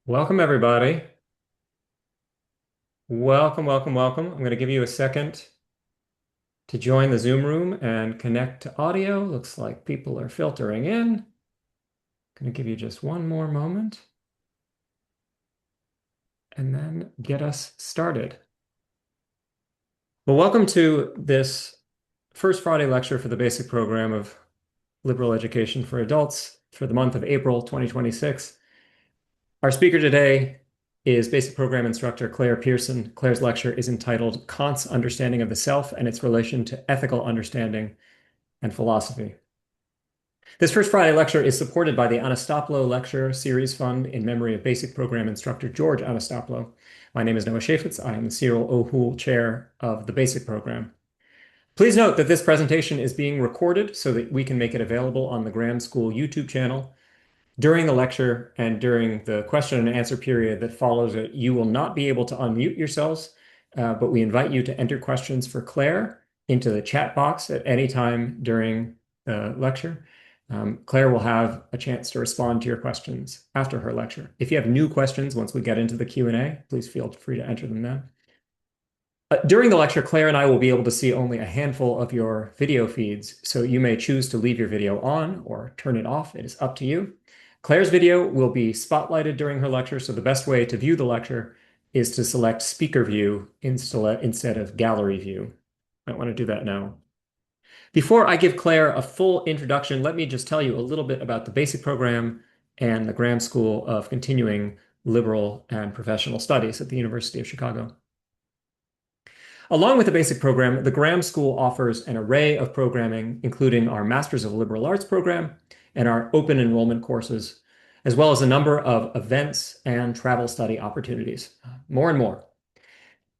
Welcome, everybody. Welcome, welcome, welcome. I'm going to give you a second to join the Zoom room and connect to audio. Looks like people are filtering in. Going to give you just one more moment and then get us started. Well, welcome to this first Friday lecture for the basic program of liberal education for adults for the month of April 2026. Our speaker today is basic program instructor Clare Pearson. Clare's lecture is entitled Kant's Understanding of the Self and its Relation to Ethical Understanding and Philosophy. This first Friday lecture is supported by the Anastopoulos Lecture Series Fund in memory of basic program instructor George Anastopoulos. My name is Noah Shafetz. I am the Cyril O'Hoole Chair of the basic program. Please note that this presentation is being recorded so that we can make it available on the Graham School YouTube channel. During the lecture and during the question and answer period that follows it, you will not be able to unmute yourselves, but we invite you to enter questions for Claire into the chat box at any time during the lecture. Claire will have a chance to respond to your questions after her lecture. If you have new questions once we get into the Q&A, please feel free to enter them then. During the lecture, Claire and I will be able to see only a handful of your video feeds, so you may choose to leave your video on or turn it off. It is up to you. Claire's video will be spotlighted during her lecture, so the best way to view the lecture is to select speaker view instead of gallery view. I want to do that now. Before I give Claire a full introduction, let me just tell you a little bit about the basic program and the Graham School of Continuing Liberal and Professional Studies at the University of Chicago. Along with the basic program, the Graham School offers an array of programming, including our Masters of Liberal Arts program and our open enrollment courses, as well as a number of events and travel study opportunities. More and more.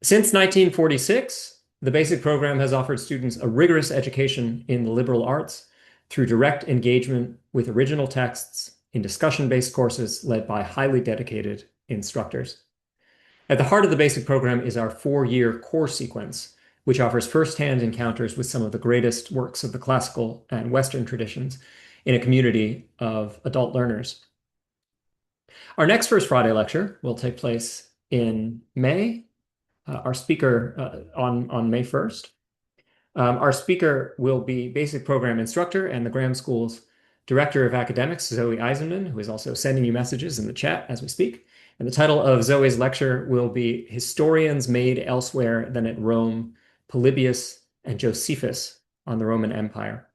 Since 1946, the basic program has offered students a rigorous education in the liberal arts through direct engagement with original texts in discussion-based courses led by highly dedicated instructors. At the heart of the basic program is our 4-year course sequence, which offers firsthand encounters with some of the greatest works of the classical and Western traditions in a community of adult learners. Our next First Friday lecture will take place in May. Our speaker on May 1st. Our speaker will be basic program instructor and the Graham School's director of academics, Zoe Eisenman, who is also sending you messages in the chat as we speak. And the title of Zoe's lecture will be Historians Made Elsewhere Than at Rome, Polybius and Josephus on the Roman Empire.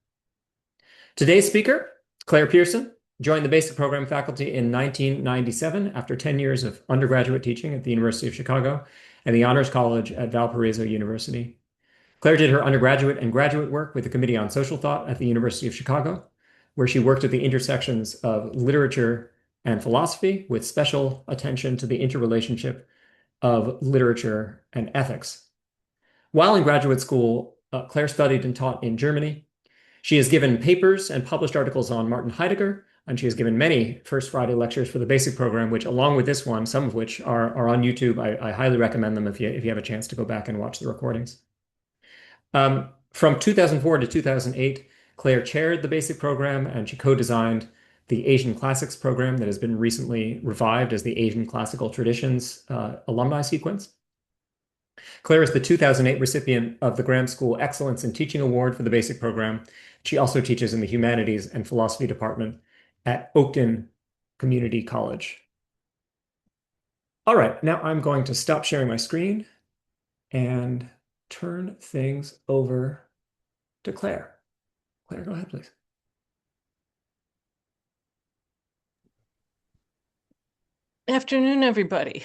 Today's speaker, Clare Pearson, joined the basic program faculty in 1997 after 10 years of undergraduate teaching at the University of Chicago and the Honors College at Valparaiso University. Clare did her undergraduate and graduate work with the Committee on Social Thought at the University of Chicago, where she worked at the intersections of literature and philosophy, with special attention to the interrelationship of literature and ethics. While in graduate school, Clare studied and taught in Germany. She has given papers and published articles on Martin Heidegger, and she has given many First Friday lectures for the basic program, which, along with this one, some of which are on YouTube. I highly recommend them if you have a chance to go back and watch the recordings. From 2004 to 2008, Clare chaired the basic program, and she co-designed the Asian Classics program that has been recently revived as the Asian Classical Traditions alumni sequence. Clare is the 2008 recipient of the Graham School Excellence in Teaching Award for the basic program. She also teaches in the Humanities and Philosophy Department at Oakton Community College. All right, now I'm going to stop sharing my screen and turn things over to Clare. Clare, go ahead, please. Afternoon, everybody.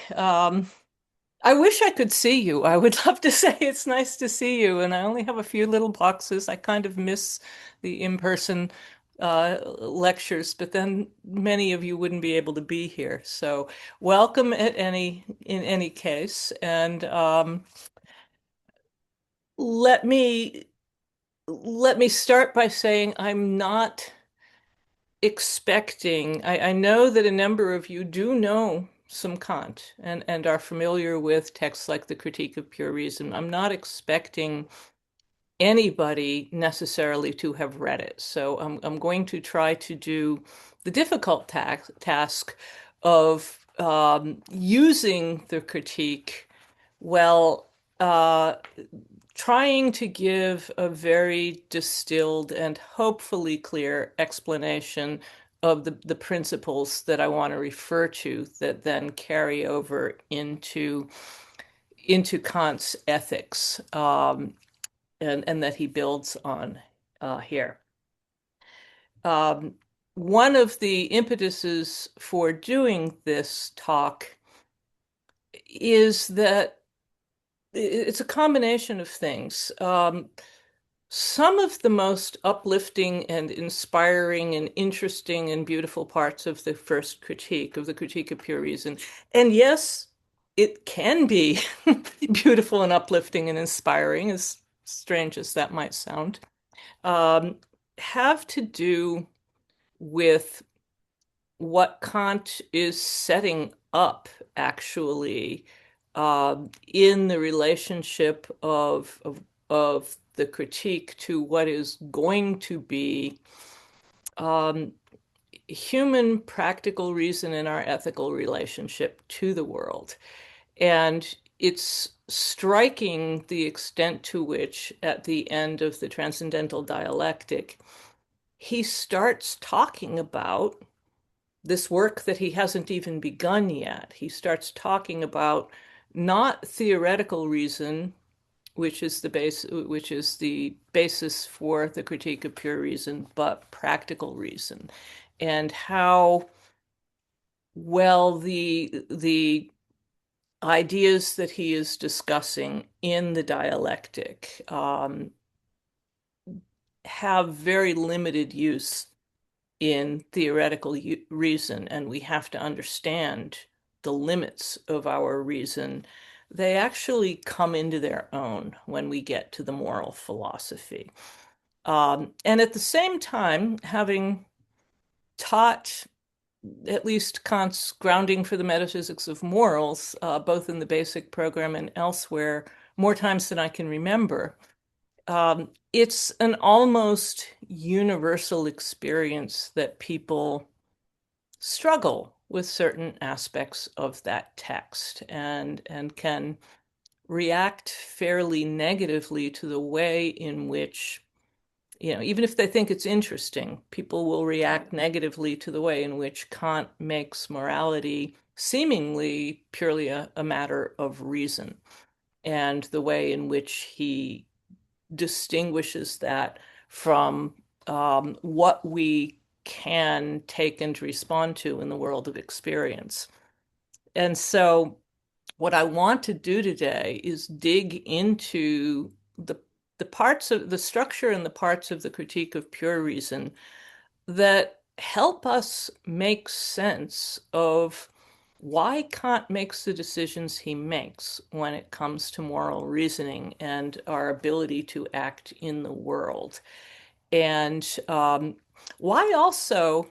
I wish I could see you. I would love to say it's nice to see you, and I only have a few little boxes. I kind of miss the in-person lectures, but then many of you wouldn't be able to be here. So welcome in any case, and let me start by saying I'm not expecting. I know that a number of you do know some Kant and are familiar with texts like the Critique of Pure Reason. I'm not expecting anybody necessarily to have read it. So I'm going to try to do the difficult task of using the critique, well, uh, trying to give a very distilled and hopefully clear explanation of the principles that I want to refer to that then carry over into Kant's ethics, and that he builds on here. Um, One of the impetuses for doing this talk is that it's a combination of things. Some of the most uplifting and inspiring and interesting and beautiful parts of the first critique, of the Critique of Pure Reason, and yes, it can be beautiful and uplifting and inspiring, as strange as that might sound, um, have to do with what Kant is setting up actually, in the relationship of the critique to what is going to be, um, human practical reason in our ethical relationship to the world. And it's striking the extent to which, at the end of the Transcendental Dialectic, he starts talking about this work that he hasn't even begun yet. He starts talking about not theoretical reason, which is the basis for the Critique of Pure Reason, but practical reason, and how well the ideas that he is discussing in the dialectic, have very limited use in theoretical reason, and we have to understand the limits of our reason. They actually come into their own when we get to the moral philosophy. And at the same time, having taught at least Kant's grounding for the metaphysics of morals, both in the basic program and elsewhere, more times than I can remember, it's an almost universal experience that people struggle with certain aspects of that text and can react fairly negatively to the way in which, even if they think it's interesting, people will react negatively to the way in which Kant makes morality seemingly purely a matter of reason, and the way in which he distinguishes that from, what we can take and respond to in the world of experience. And so, what I want to do today is dig into the parts of the structure and the parts of the Critique of Pure Reason that help us make sense of why Kant makes the decisions he makes when it comes to moral reasoning and our ability to act in the world. And, why also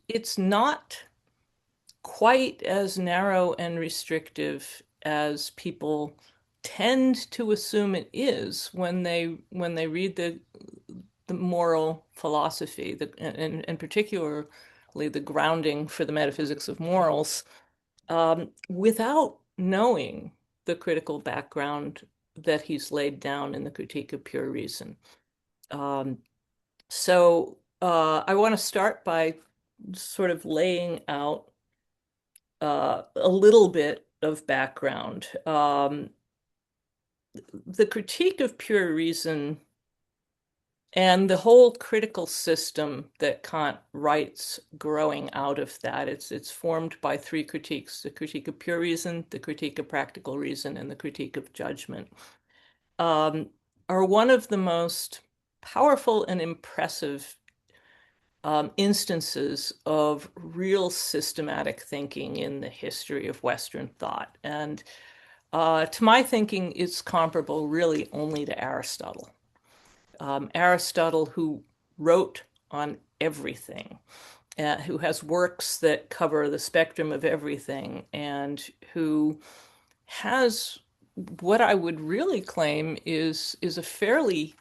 it's not quite as narrow and restrictive as people tend to assume it is when they read the moral philosophy, and particularly the grounding for the metaphysics of morals, without knowing the critical background that he's laid down in the Critique of Pure Reason. I want to start by sort of laying out, a little bit of background. The Critique of Pure Reason and the whole critical system that Kant writes growing out of that, it's formed by three critiques: the Critique of Pure Reason, the Critique of Practical Reason, and the Critique of Judgment, um, are one of the most powerful and impressive, instances of real systematic thinking in the history of Western thought. And, to my thinking, it's comparable really only to Aristotle. Aristotle, who wrote on everything, who has works that cover the spectrum of everything, and who has what I would really claim is a fairly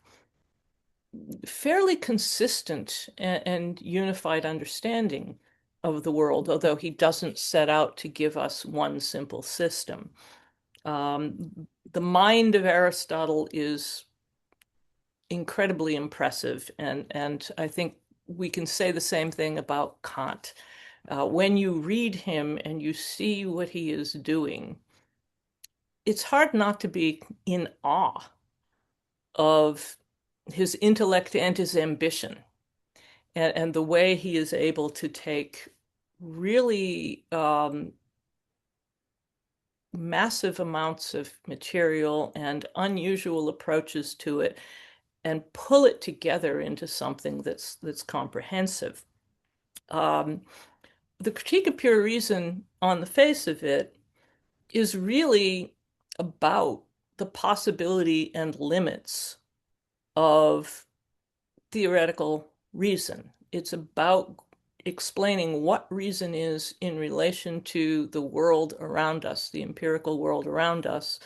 consistent and unified understanding of the world, although he doesn't set out to give us one simple system. The mind of Aristotle is incredibly impressive, and I think we can say the same thing about Kant. When you read him and you see what he is doing, it's hard not to be in awe of his intellect and his ambition, and the way he is able to take really massive amounts of material and unusual approaches to it and pull it together into something that's comprehensive. Um, the Critique of Pure Reason, on the face of it, is really about the possibility and limits of theoretical reason. It's about explaining what reason is in relation to the world around us, the empirical world around us,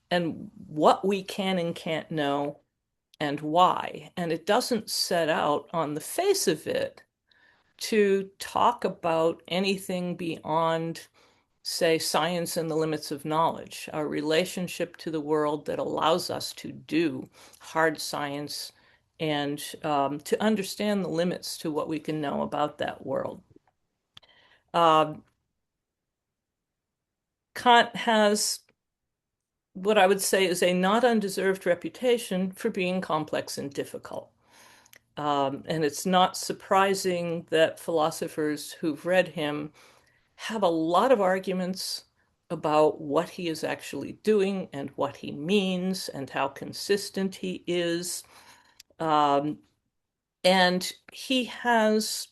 and what we can and can't know and why. And it doesn't set out on the face of it to talk about anything beyond, say, science and the limits of knowledge, our relationship to the world that allows us to do hard science and to understand the limits to what we can know about that world. Uh, Kant has what I would say is a not undeserved reputation for being complex and difficult. And it's not surprising that philosophers who've read him have a lot of arguments about what he is actually doing and what he means and how consistent he is. Um, and he has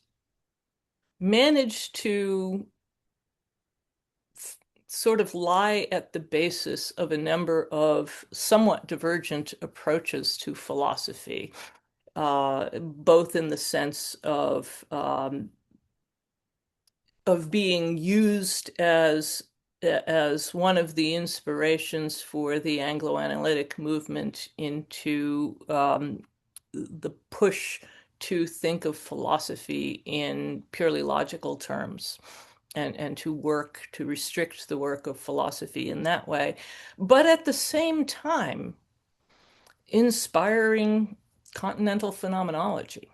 managed to sort of lie at the basis of a number of somewhat divergent approaches to philosophy, both in the sense of being used as one of the inspirations for the Anglo-analytic movement into the push to think of philosophy in purely logical terms and to work to restrict the work of philosophy in that way, but at the same time inspiring continental phenomenology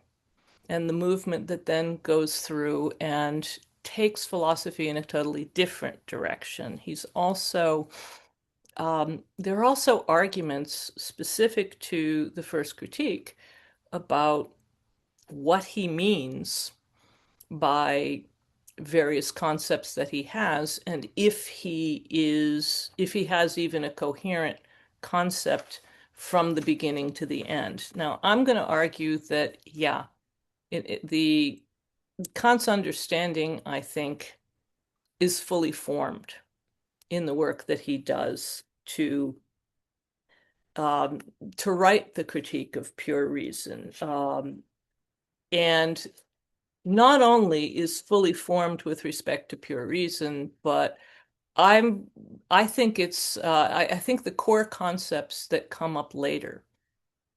and the movement that then goes through and takes philosophy in a totally different direction. There are also arguments specific to the first critique about what he means by various concepts that he has, and if he has even a coherent concept from the beginning to the end. Now, I'm going to argue that, yeah, the Kant's understanding, I think, is fully formed in the work that he does um, to write the Critique of Pure Reason. And not only is fully formed with respect to pure reason, but I'm I think I think the core concepts that come up later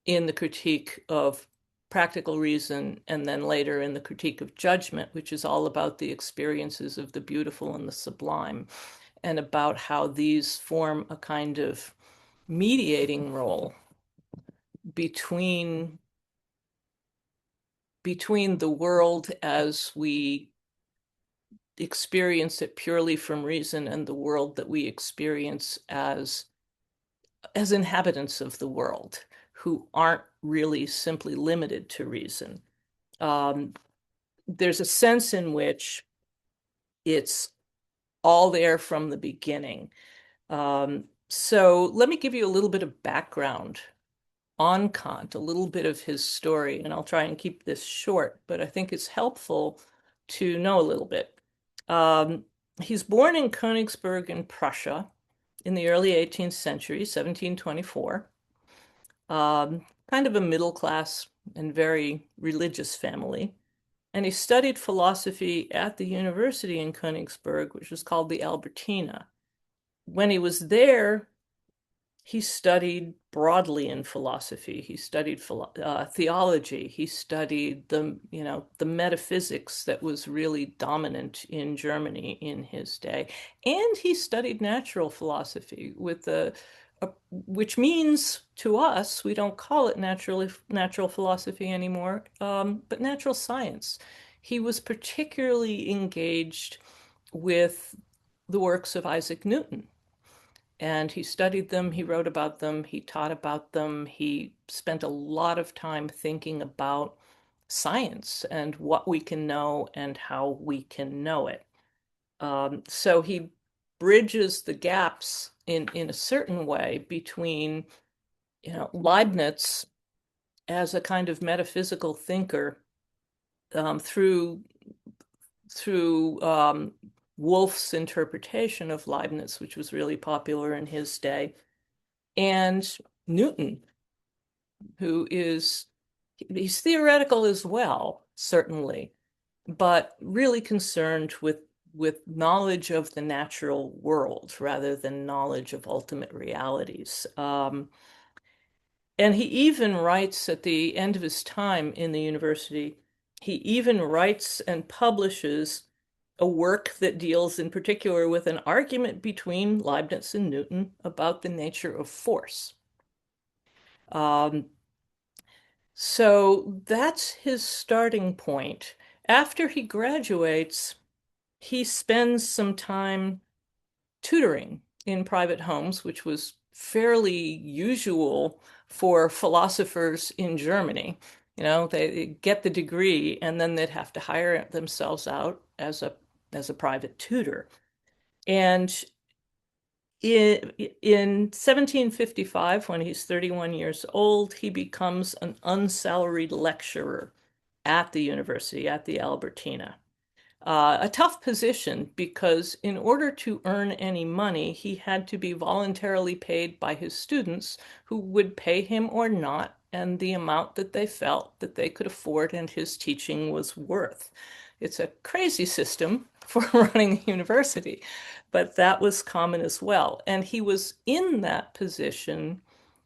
in the critique of practical reason and then later in the critique of judgment, which is all about the experiences of the beautiful and the sublime, and about how these form a kind of mediating role between the world as we experience it purely from reason and the world that we experience as inhabitants of the world who aren't really simply limited to reason. Um, there's a sense in which it's all there from the beginning. So let me give you a little bit of background on Kant, a little bit of his story, and I'll try and keep this short, but I think it's helpful to know a little bit. He's born in Königsberg in Prussia in the early 18th century, 1724. Kind of a middle class and very religious family. And he studied philosophy at the university in Königsberg, which was called the Albertina. When he was there, he studied broadly in philosophy. He studied theology. He studied the metaphysics that was really dominant in Germany in his day, and he studied natural philosophy which means to us, we don't call it natural philosophy anymore, but natural science. He was particularly engaged with the works of Isaac Newton. And he studied them, he wrote about them, he taught about them, he spent a lot of time thinking about science and what we can know and how we can know it. So he bridges the gaps in a certain way between, Leibniz as a kind of metaphysical thinker through Wolff's interpretation of Leibniz, which was really popular in his day, and Newton, he's theoretical as well, certainly, but really concerned with knowledge of the natural world rather than knowledge of ultimate realities. And he even writes at the end of his time in the university, he even writes and publishes a work that deals in particular with an argument between Leibniz and Newton about the nature of force. Um, so that's his starting point. After he graduates, he spends some time tutoring in private homes, which was fairly usual for philosophers in Germany. They get the degree and then they'd have to hire themselves out as a private tutor. And in 1755, when he's 31 years old, he becomes an unsalaried lecturer at the university, at the Albertina. A tough position because in order to earn any money, he had to be voluntarily paid by his students who would pay him or not, and the amount that they felt that they could afford and his teaching was worth. It's a crazy system for running a university, but that was common as well. And he was in that position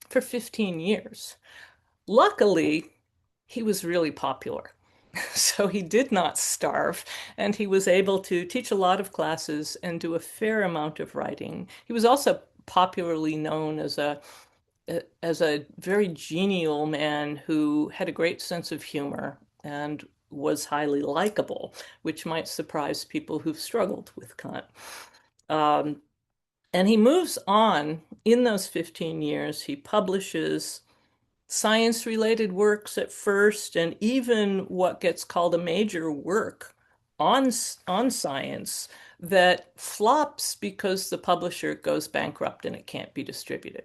for 15 years. Luckily, he was really popular. So he did not starve, and he was able to teach a lot of classes and do a fair amount of writing. He was also popularly known as a very genial man who had a great sense of humor and was highly likable, which might surprise people who've struggled with Kant. Um, and he moves on in those 15 years. He publishes science-related works at first, and even what gets called a major work on science that flops because the publisher goes bankrupt and it can't be distributed.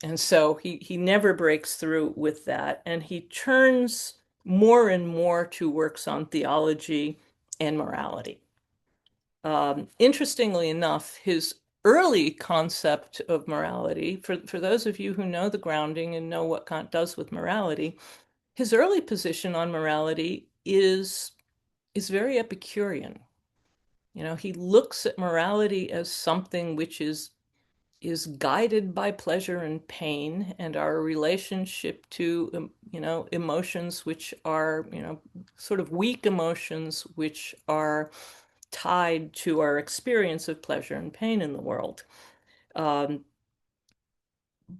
And so he never breaks through with that, and he turns more and more to works on theology and morality. Interestingly enough, his early concept of morality, for those of you who know the grounding and know what Kant does with morality, his early position on morality is very Epicurean. He looks at morality as something which is guided by pleasure and pain and our relationship to emotions which are sort of weak emotions which are tied to our experience of pleasure and pain in the world. Um,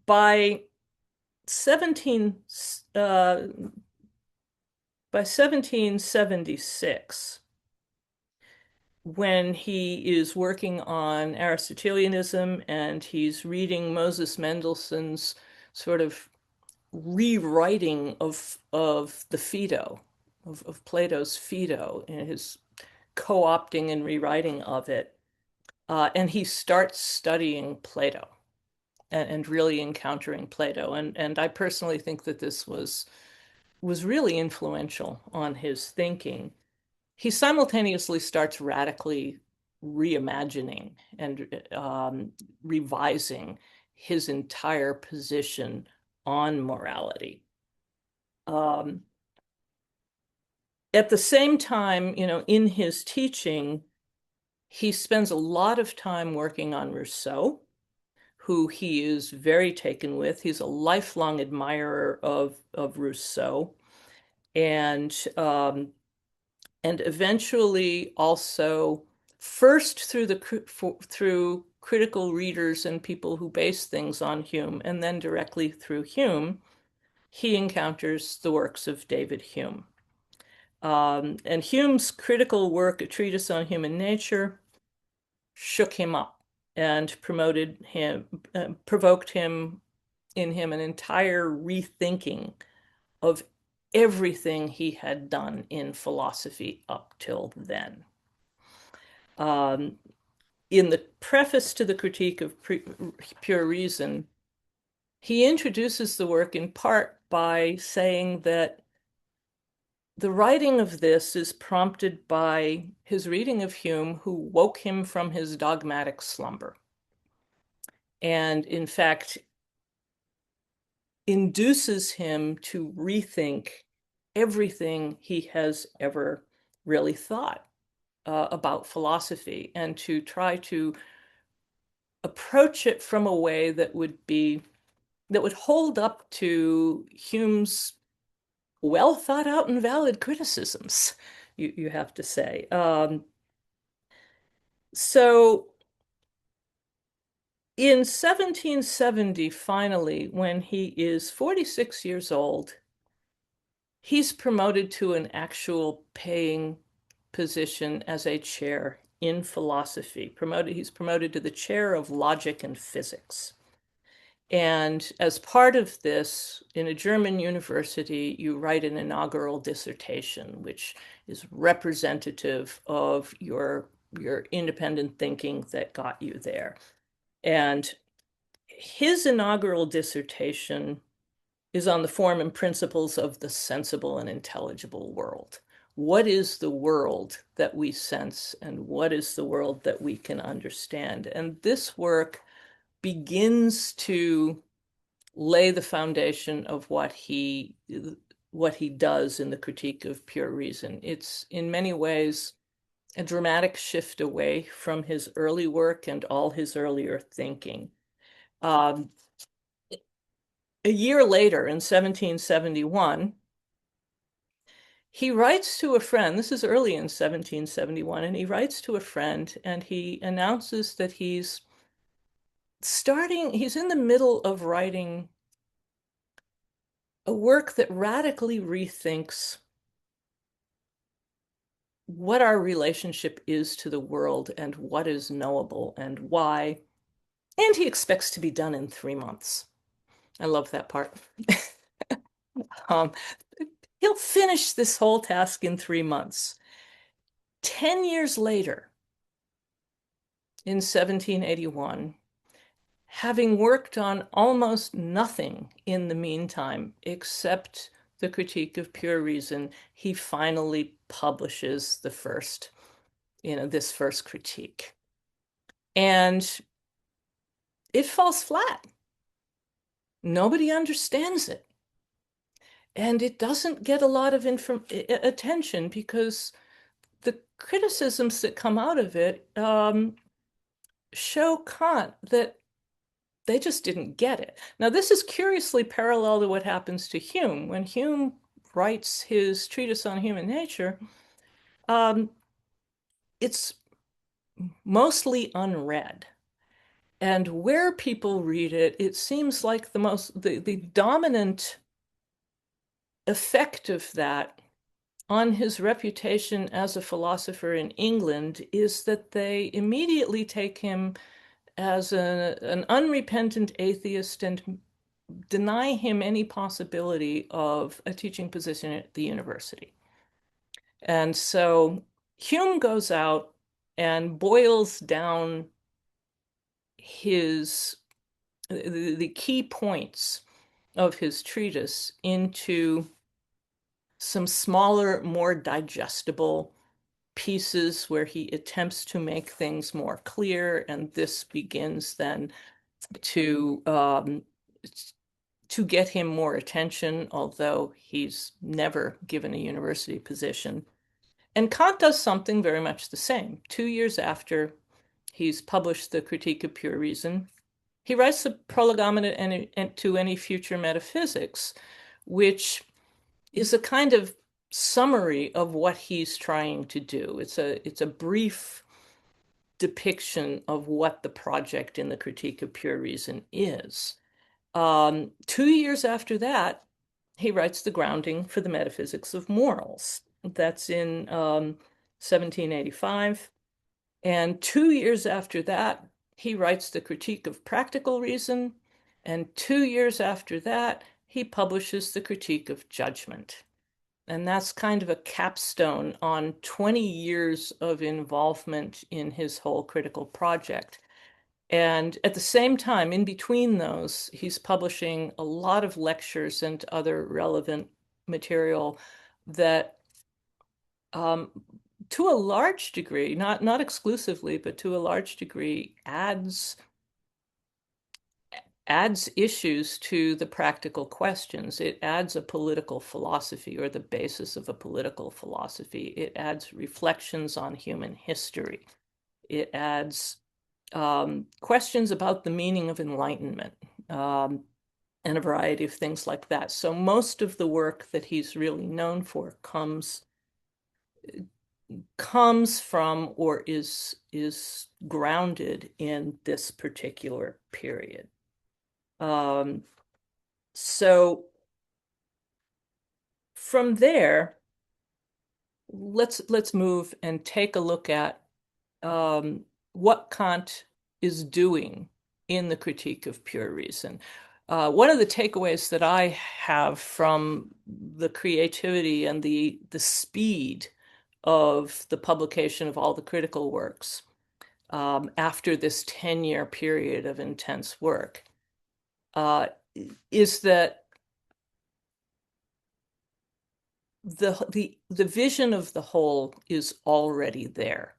by 17 uh, by 1776, when he is working on Aristotelianism and he's reading Moses Mendelssohn's sort of rewriting of the Phaedo, of Plato's Phaedo, and his co-opting and rewriting of it, and he starts studying Plato and really encountering Plato. And I personally think that this was really influential on his thinking. He simultaneously starts radically reimagining and revising his entire position on morality. Um, at the same time, in his teaching, he spends a lot of time working on Rousseau, who he is very taken with. He's a lifelong admirer of Rousseau, and um, and eventually also first through critical readers and people who base things on Hume, and then directly through Hume, he encounters the works of David Hume. And Hume's critical work, A Treatise on Human Nature, shook him up and provoked him in him an entire rethinking of everything he had done in philosophy up till then. Um, in the preface to the Critique of Pure Reason, he introduces the work in part by saying that the writing of this is prompted by his reading of Hume, who woke him from his dogmatic slumber. And in fact, induces him to rethink everything he has ever really thought about philosophy, and to try to approach it from a way that would hold up to Hume's well thought out and valid criticisms, you have to say. So in 1770, finally, when he is 46 years old, he's promoted to an actual paying position as a chair in philosophy. He's promoted to the chair of logic and physics. And as part of this, in a German university, you write an inaugural dissertation, which is representative of your independent thinking that got you there. And his inaugural dissertation is on the form and principles of the sensible and intelligible world. What is the world that we sense, and what is the world that we can understand? And this work begins to lay the foundation of what he does in the Critique of Pure Reason. It's in many ways a dramatic shift away from his early work and all his earlier thinking. Um, a year later, in 1771, he writes to a friend. This is early in 1771, and he writes to a friend, and he announces that he's in the middle of writing a work that radically rethinks what our relationship is to the world and what is knowable and why. And he expects to be done in 3 months. I love that part. um, he'll finish this whole task in 3 months. 10 years later, in 1781, having worked on almost nothing in the meantime except the Critique of Pure Reason, he finally publishes this first critique. And it falls flat. Nobody understands it. And it doesn't get a lot of attention because the criticisms that come out of it show Kant that they just didn't get it. Now, this is curiously parallel to what happens to Hume. When Hume writes his treatise on human nature, um, it's mostly unread. And where people read it, it seems like the dominant effect of that on his reputation as a philosopher in England is that they immediately take him as an unrepentant atheist and deny him any possibility of a teaching position at the university. And so Hume goes out and boils down the key points of his treatise into some smaller, more digestible pieces where he attempts to make things more clear, and this begins then to get him more attention, although he's never given a university position. And Kant does something very much the same. 2 years after he's published the Critique of Pure Reason, he writes the Prolegomena to Any Future Metaphysics, which is a kind of summary of what he's trying to do. It's a brief depiction of what the project in the Critique of Pure Reason is. 2 years after that, he writes the grounding for the Metaphysics of Morals. That's in 1785. And 2 years after that, he writes the Critique of Practical Reason. And 2 years after that, he publishes the Critique of Judgment. And that's kind of a capstone on 20 years of involvement in his whole critical project. And at the same time, in between those, he's publishing a lot of lectures and other relevant material that, to a large degree, not exclusively, but to a large degree, adds issues to the practical questions. It adds a political philosophy, or the basis of a political philosophy. It adds reflections on human history. It adds questions about the meaning of enlightenment, and a variety of things like that. So most of the work that he's really known for comes from or is grounded in this particular period. So from there, let's move and take a look at what Kant is doing in the Critique of Pure Reason. One of the takeaways that I have from the creativity and the speed of the publication of all the critical works after this 10-year period of intense work is that the vision of the whole is already there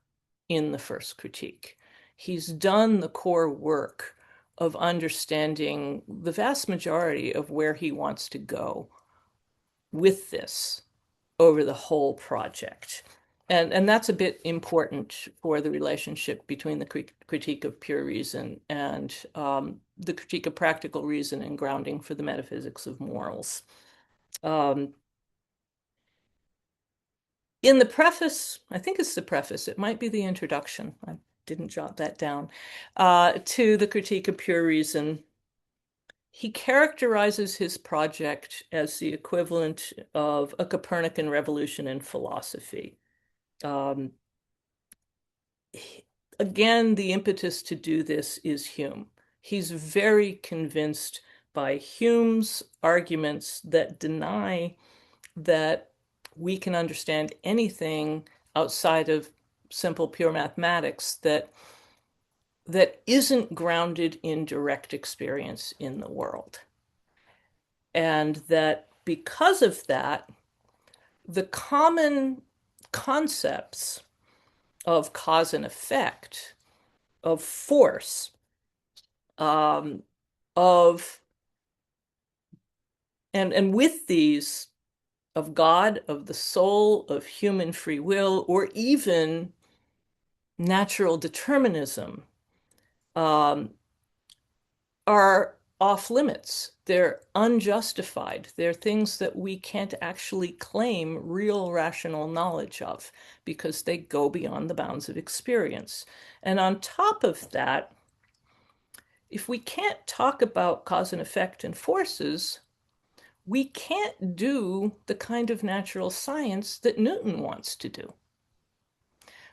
in the first critique. He's done the core work of understanding the vast majority of where he wants to go with this over the whole project. And that's a bit important for the relationship between the critique of pure reason and the critique of practical reason and grounding for the metaphysics of morals. In the preface, I think it's the preface, it might be the introduction, I didn't jot that down, to the Critique of Pure Reason, he characterizes his project as the equivalent of a Copernican revolution in philosophy. Again, the impetus to do this is Hume. He's very convinced by Hume's arguments that deny that we can understand anything outside of simple pure mathematics that isn't grounded in direct experience in the world. And that because of that, the common concepts of cause and effect, of force, of and with these, of God, of the soul, of human free will, or even natural determinism, are off limits. They're unjustified. They're things that we can't actually claim real rational knowledge of because they go beyond the bounds of experience. And on top of that, if we can't talk about cause and effect and forces, we can't do the kind of natural science that Newton wants to do.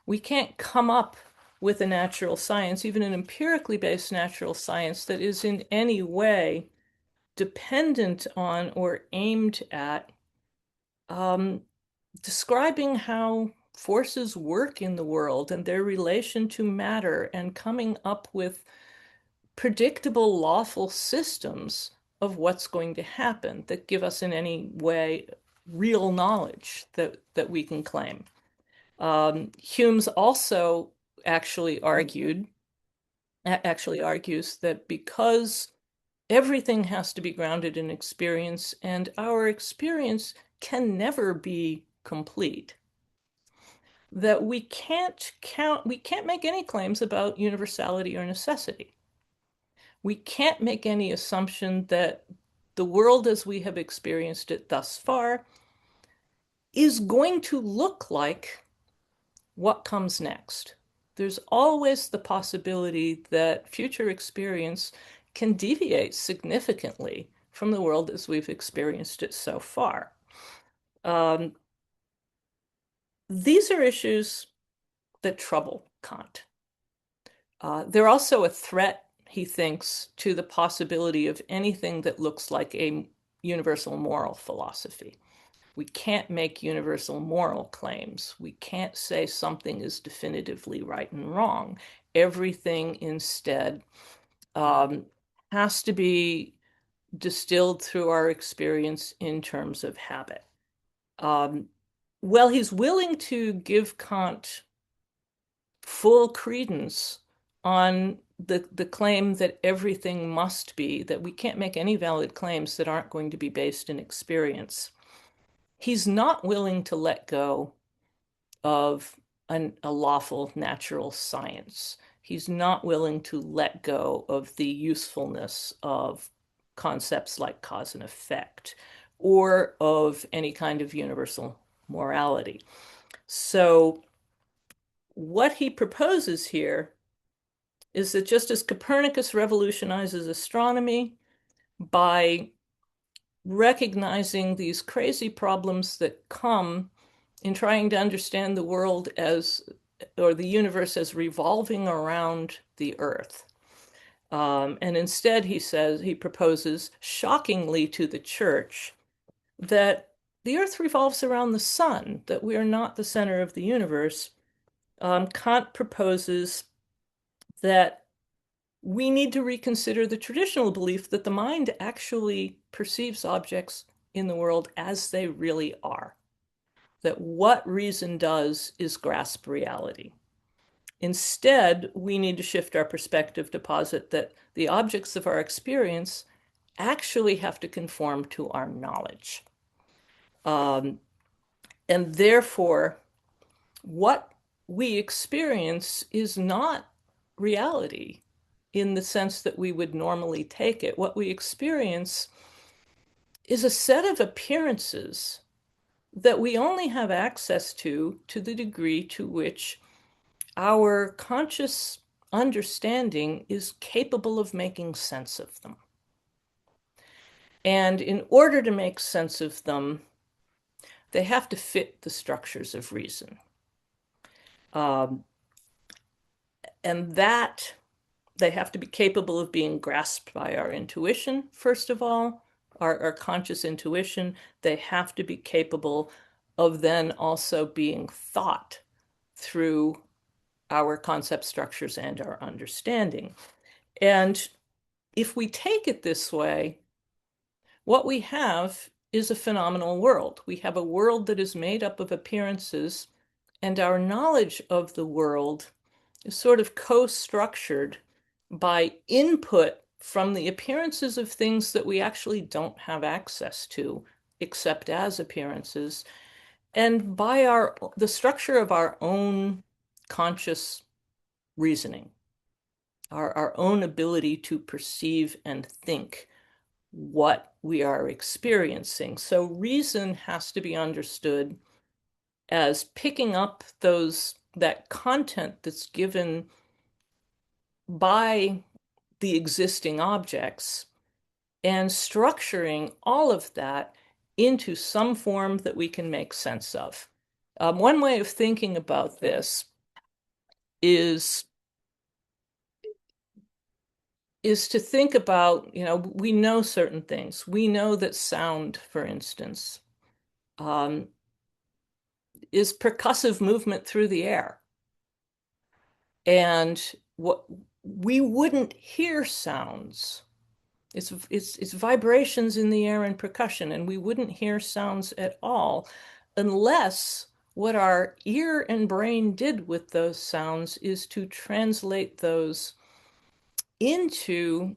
We can't come up with a natural science, even an empirically based natural science, that is in any way dependent on or aimed at describing how forces work in the world and their relation to matter, and coming up with predictable, lawful systems of what's going to happen that give us in any way real knowledge that we can claim. Hume's also actually argues that because everything has to be grounded in experience, and our experience can never be complete, that we can't make any claims about universality or necessity. We can't make any assumption that the world as we have experienced it thus far is going to look like what comes next. There's always the possibility that future experience can deviate significantly from the world as we've experienced it so far. Um, these are issues that trouble Kant. They're also a threat, he thinks, to the possibility of anything that looks like a universal moral philosophy. We can't make universal moral claims. We can't say something is definitively right and wrong. Everything instead um, has to be distilled through our experience in terms of habit. Um, well, he's willing to give Kant full credence on the claim that everything must be, that we can't make any valid claims that aren't going to be based in experience. He's not willing to let go of a lawful natural science. He's not willing to let go of the usefulness of concepts like cause and effect or of any kind of universal morality. So, what he proposes here is that just as Copernicus revolutionizes astronomy by recognizing these crazy problems that come in trying to understand the world as, or the universe as revolving around the Earth. And instead, he proposes, shockingly to the church, that the Earth revolves around the sun, that we are not the center of the universe. Kant proposes that we need to reconsider the traditional belief that the mind actually perceives objects in the world as they really are, that what reason does is grasp reality. Instead, we need to shift our perspective to posit that the objects of our experience actually have to conform to our knowledge. Um, and therefore, what we experience is not reality in the sense that we would normally take it. What we experience is a set of appearances that we only have access to the degree to which our conscious understanding is capable of making sense of them. And in order to make sense of them, they have to fit the structures of reason. Um, and that they have to be capable of being grasped by our intuition, first of all, our conscious intuition. They have to be capable of then also being thought through our concept structures and our understanding. And if we take it this way, what we have is a phenomenal world. We have a world that is made up of appearances, and our knowledge of the world is sort of co-structured by input from the appearances of things that we actually don't have access to, except as appearances, and by the structure of our own conscious reasoning, our own ability to perceive and think what we are experiencing. So reason has to be understood as picking up that content that's given by the existing objects and structuring all of that into some form that we can make sense of. One way of thinking about this is to think about, we know certain things. We know that sound, for instance, um, is percussive movement through the air. And what we wouldn't hear sounds. It's vibrations in the air and percussion, and we wouldn't hear sounds at all unless what our ear and brain did with those sounds is to translate those into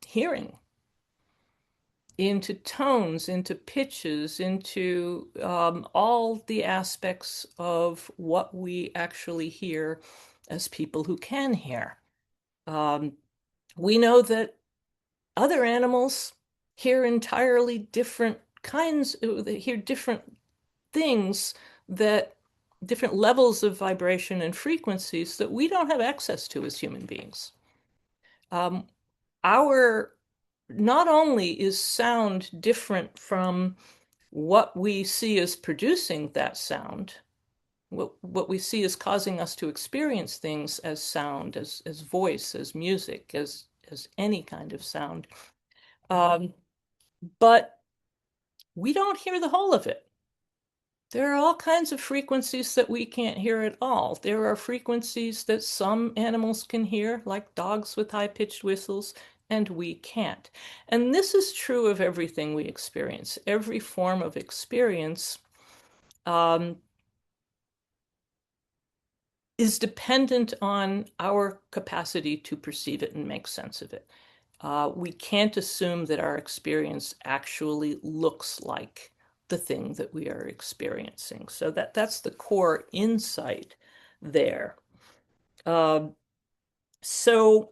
hearing, into tones, into pitches, into all the aspects of what we actually hear as people who can hear. Um, We know that other animals hear entirely different kinds, they hear different things, that different levels of vibration and frequencies that we don't have access to as human beings. Um, our Not only is sound different from what we see as producing that sound, what we see as causing us to experience things as sound, as voice, as music, as any kind of sound. Um, but we don't hear the whole of it. There are all kinds of frequencies that we can't hear at all. There are frequencies that some animals can hear, like dogs with high-pitched whistles, and we can't. And this is true of everything we experience. Every form of experience um, is dependent on our capacity to perceive it and make sense of it. We can't assume that our experience actually looks like the thing that we are experiencing. So that's the core insight there. Um, so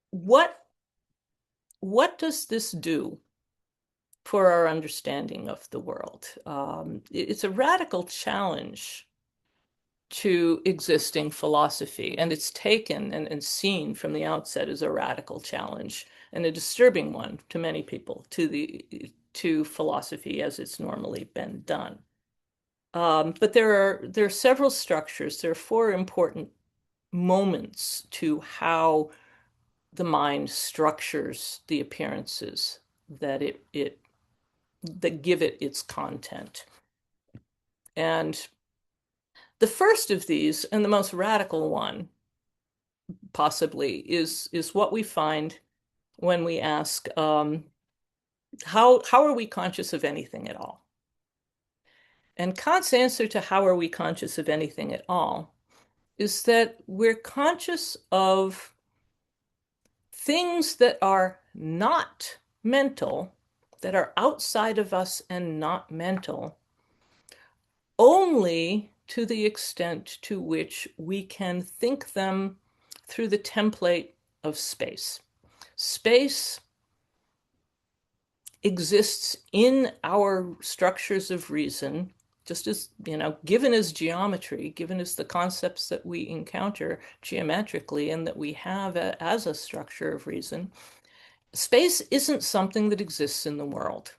what what does this do for our understanding of the world? It's a radical challenge to existing philosophy, and it's taken and seen from the outset as a radical challenge and a disturbing one to many people to philosophy as it's normally been done. But there are several structures. There are four important moments to how the mind structures the appearances that it that give it its content. And the first of these, and the most radical one, possibly, is what we find when we ask, how are we conscious of anything at all? And Kant's answer to how are we conscious of anything at all is that we're conscious of things that are not mental, that are outside of us and not mental, only to the extent to which we can think them through the template of space. Space exists in our structures of reason, just as, given as geometry, given as the concepts that we encounter geometrically and that we have as a structure of reason. Space isn't something that exists in the world.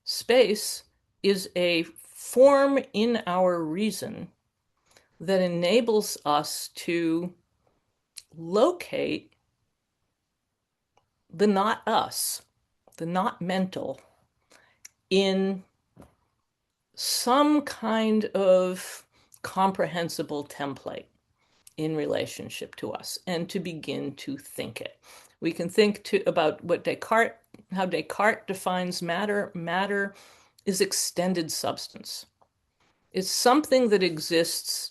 Space is a form in our reason that enables us to locate the not us, the not mental, in some kind of comprehensible template in relationship to us and to begin to think it. We can think about how Descartes defines matter. Matter is extended substance. It's something that exists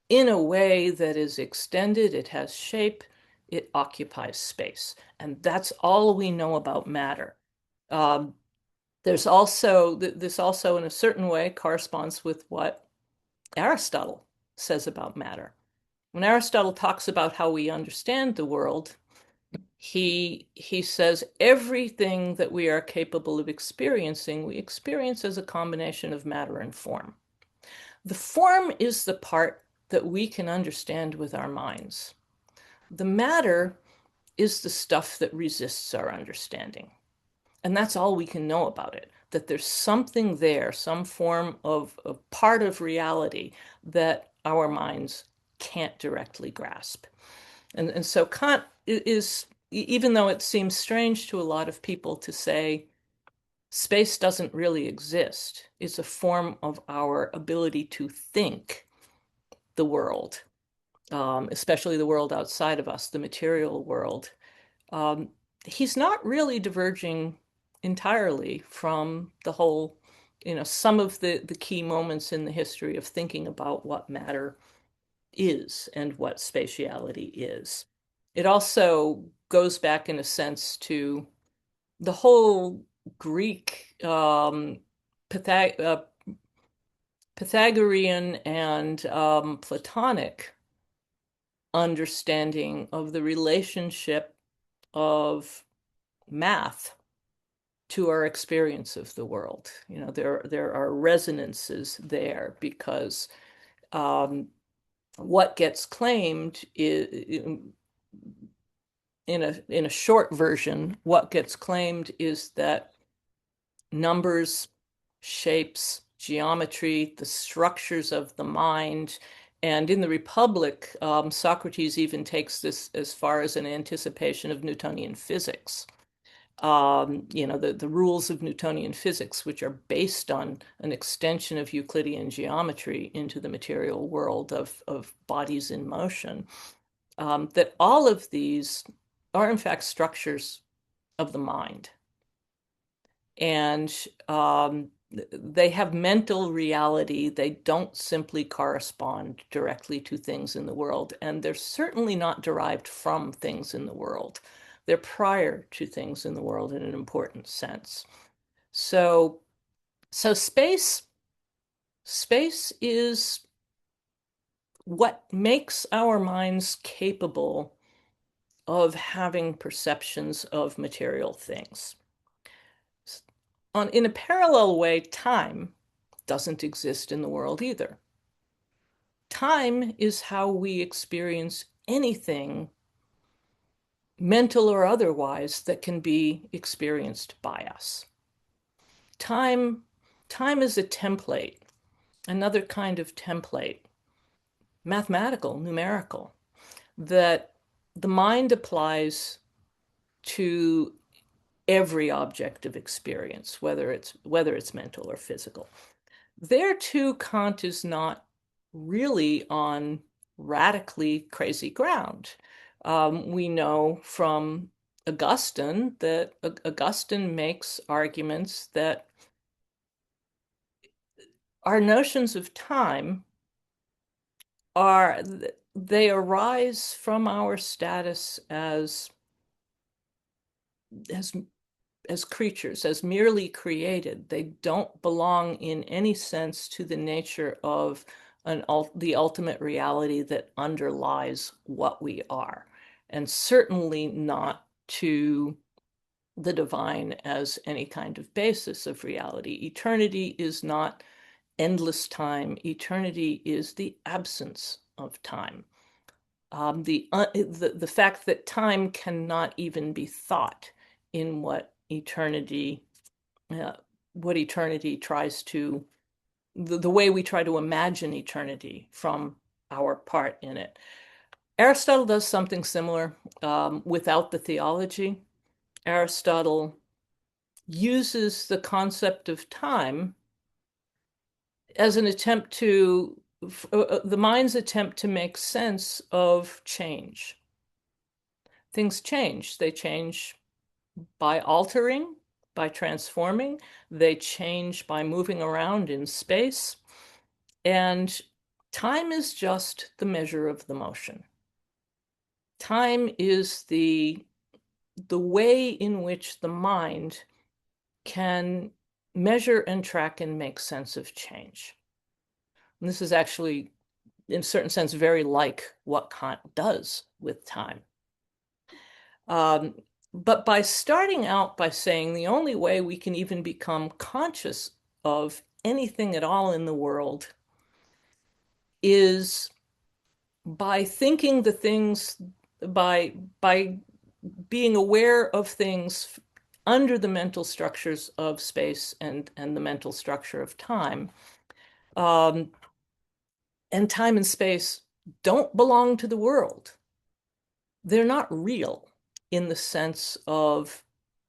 in a way that is extended, it has shape, it occupies space. And that's all we know about matter. Um, this also in a certain way corresponds with what Aristotle says about matter. When Aristotle talks about how we understand the world, he says everything that we are capable of experiencing, we experience as a combination of matter and form. The form is the part that we can understand with our minds. The matter is the stuff that resists our understanding. And that's all we can know about it, that there's something there, some form of part of reality that our minds can't directly grasp. And so Kant is, even though it seems strange to a lot of people to say space doesn't really exist, it's a form of our ability to think the world, especially the world outside of us, the material world. Um, he's not really diverging entirely from the whole, some of the key moments in the history of thinking about what matter is and what spatiality is. It also goes back, in a sense, to the whole Greek Pythagorean and Platonic understanding of the relationship of math to our experience of the world. There are resonances there because what gets claimed is, in a short version, what gets claimed is that numbers, shapes, geometry, the structures of the mind. And in the Republic, Socrates even takes this as far as an anticipation of Newtonian physics. The rules of Newtonian physics, which are based on an extension of Euclidean geometry into the material world of bodies in motion, that all of these are in fact structures of the mind. And they have mental reality. They don't simply correspond directly to things in the world. And they're certainly not derived from things in the world. They're prior to things in the world in an important sense. So, so space is what makes our minds capable of having perceptions of material things. In a parallel way, time doesn't exist in the world either. Time is how we experience anything, mental or otherwise, that can be experienced by us. Time, time is a template, another kind of template, mathematical, numerical, that the mind applies to every object of experience, whether it's mental or physical. There too, Kant is not really on radically crazy ground. We know from Augustine that Augustine makes arguments that our notions of time are they arise from our status as as creatures, as merely created. They don't belong in any sense to the nature of the ultimate reality that underlies what we are, and certainly not to the divine as any kind of basis of reality. Eternity is not endless time. Eternity is the absence of time. The fact that time cannot even be thought in uh, what eternity tries to, the way we try to imagine eternity from our part in it. Aristotle does something similar without the theology. Aristotle uses the concept of time as an attempt to, the mind's attempt to make sense of change. Things change. They change by altering, by transforming. They change by moving around in space. And time is just the measure of the motion. Time is the way in which the mind can measure and track and make sense of change. And this is actually, in a certain sense, very like what Kant does with time. But by starting out by saying the only way we can even become conscious of anything at all in the world is by thinking the things, by being aware of things under the mental structures of space and the mental structure of time. Um, and time and space don't belong to the world. They're not real in the sense of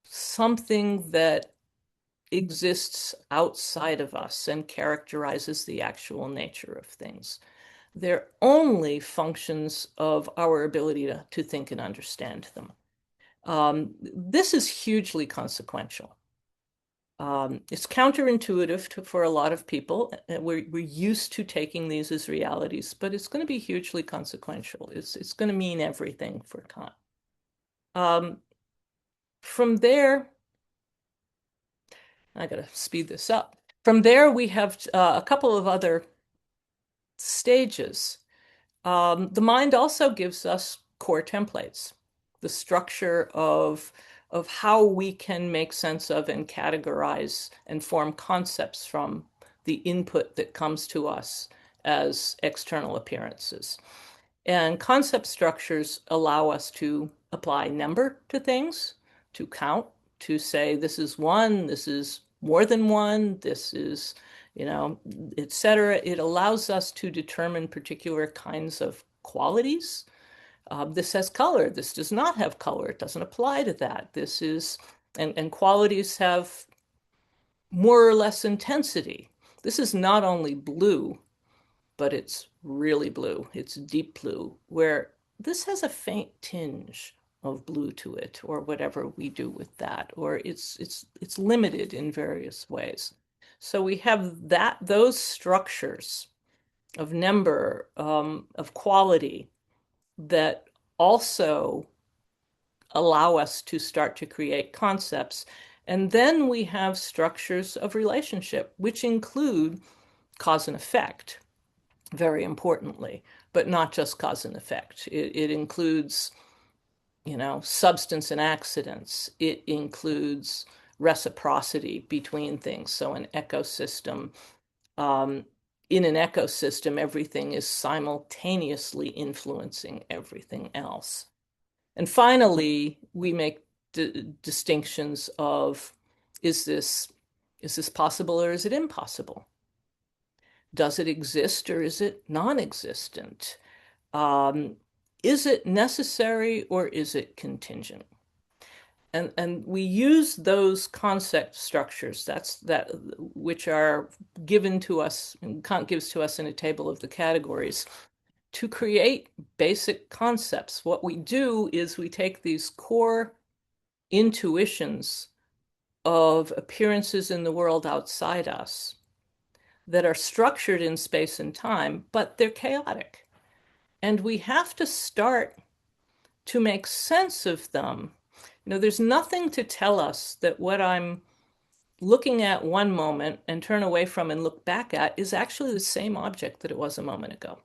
something that exists outside of us and characterizes the actual nature of things. They're only functions of our ability to think and understand them. This is hugely consequential. It's counterintuitive for a lot of people. We're used to taking these as realities, but it's going to be hugely consequential. It's going to mean everything for Kant. From there, I got to speed this up. From there, we have a couple of other stages. The mind also gives us core templates, the structure of how we can make sense of and categorize and form concepts from the input that comes to us as external appearances. And concept structures allow us to apply number to things, to count, to say this is one, this is more than one, this is, etc. It allows us to determine particular kinds of qualities. This has color, this does not have color, it doesn't apply to that. This is, and qualities have more or less intensity. This is not only blue, but it's really blue. It's deep blue, where this has a faint tinge of blue to it, or whatever we do with that, or it's limited in various ways. So we have those structures of number, of quality, that also allow us to start to create concepts. And then we have structures of relationship, which include cause and effect, very importantly, but not just cause and effect. It includes, substance and accidents. It includes reciprocity between things. So um, in an ecosystem, everything is simultaneously influencing everything else. And finally, we make distinctions of, is this is this possible or is it impossible? Does it exist or is it non-existent? Um, is it necessary or is it contingent? And we use those concept structures that which are given to us, and Kant gives to us in a table of the categories, to create basic concepts. What we do is we take these core intuitions of appearances in the world outside us that are structured in space and time, but they're chaotic. And we have to start to make sense of them. There's nothing to tell us that what I'm looking at one moment and turn away from and look back at is actually the same object that it was a moment ago.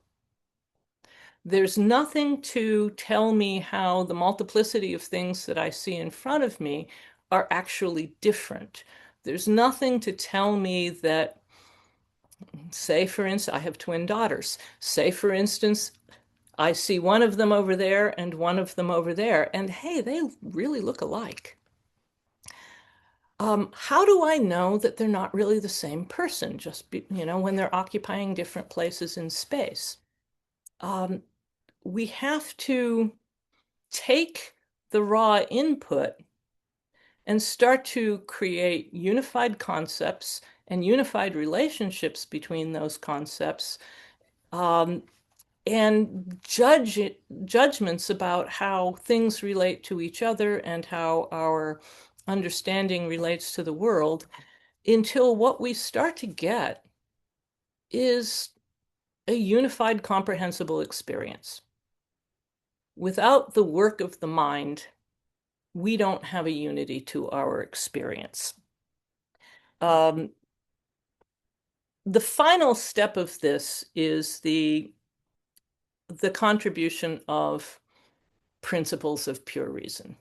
There's nothing to tell me how the multiplicity of things that I see in front of me are actually different. There's nothing to tell me that, say, for instance, I have twin daughters. Say, for instance, I see one of them over there and one of them over there, and hey, they really look alike. How do I know that they're not really the same person, when they're occupying different places in space? Um, we have to take the raw input and start to create unified concepts and unified relationships between those concepts, um, and judgments about how things relate to each other and how our understanding relates to the world, until what we start to get is a unified, comprehensible experience. Without the work of the mind, we don't have a unity to our experience. Um, the final step of this is the contribution of principles of pure reason.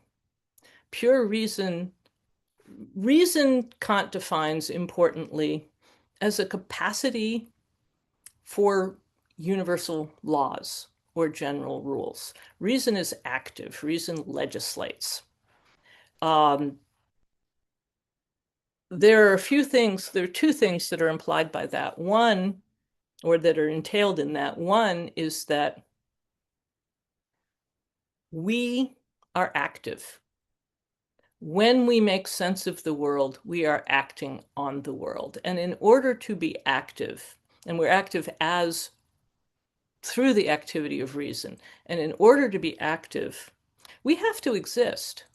Pure reason, Kant defines importantly as a capacity for universal laws or general rules. Reason is active, reason legislates. Um, there are two things that are implied by that. One, or that are entailed in that. One is that we are active. When we make sense of the world, we are acting on the world. And in order to be active, and we're active as through the activity of reason, and in order to be active, we have to exist.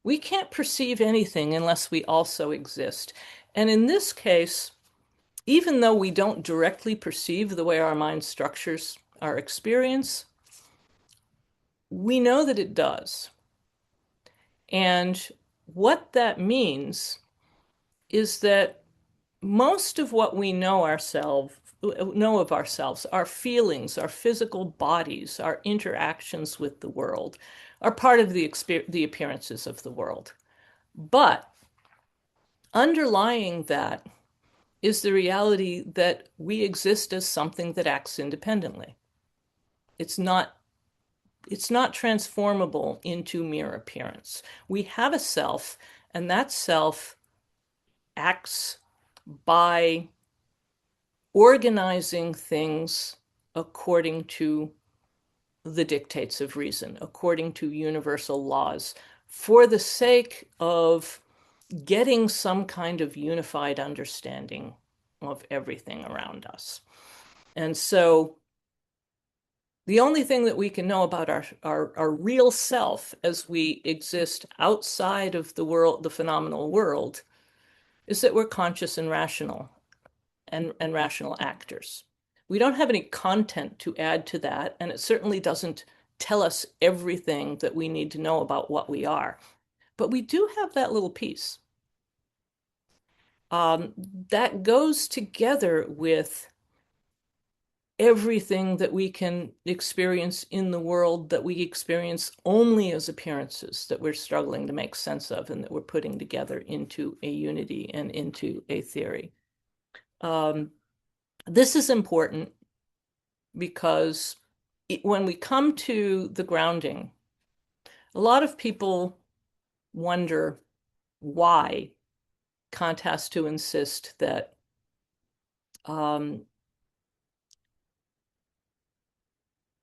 We can't perceive anything unless we also exist. And in this case, even though we don't directly perceive the way our mind structures our experience, we know that it does. And what that means is that most of what we know of ourselves, our feelings, our physical bodies, our interactions with the world, are part of the appearances of the world. But underlying that is the reality that we exist as something that acts independently. It's not it's not transformable into mere appearance. We have a self, and that self acts by organizing things according to the dictates of reason, according to universal laws, for the sake of getting some kind of unified understanding of everything around us. And so the only thing that we can know about our real self as we exist outside of the world, the phenomenal world, is that we're conscious and rational and rational actors. We don't have any content to add to that, and it certainly doesn't tell us everything that we need to know about what we are. But we do have that little piece. That goes together with everything that we can experience in the world that we experience only as appearances that we're struggling to make sense of and that we're putting together into a unity and into a theory. This is important because when we come to the grounding, a lot of people wonder why Kant has to insist that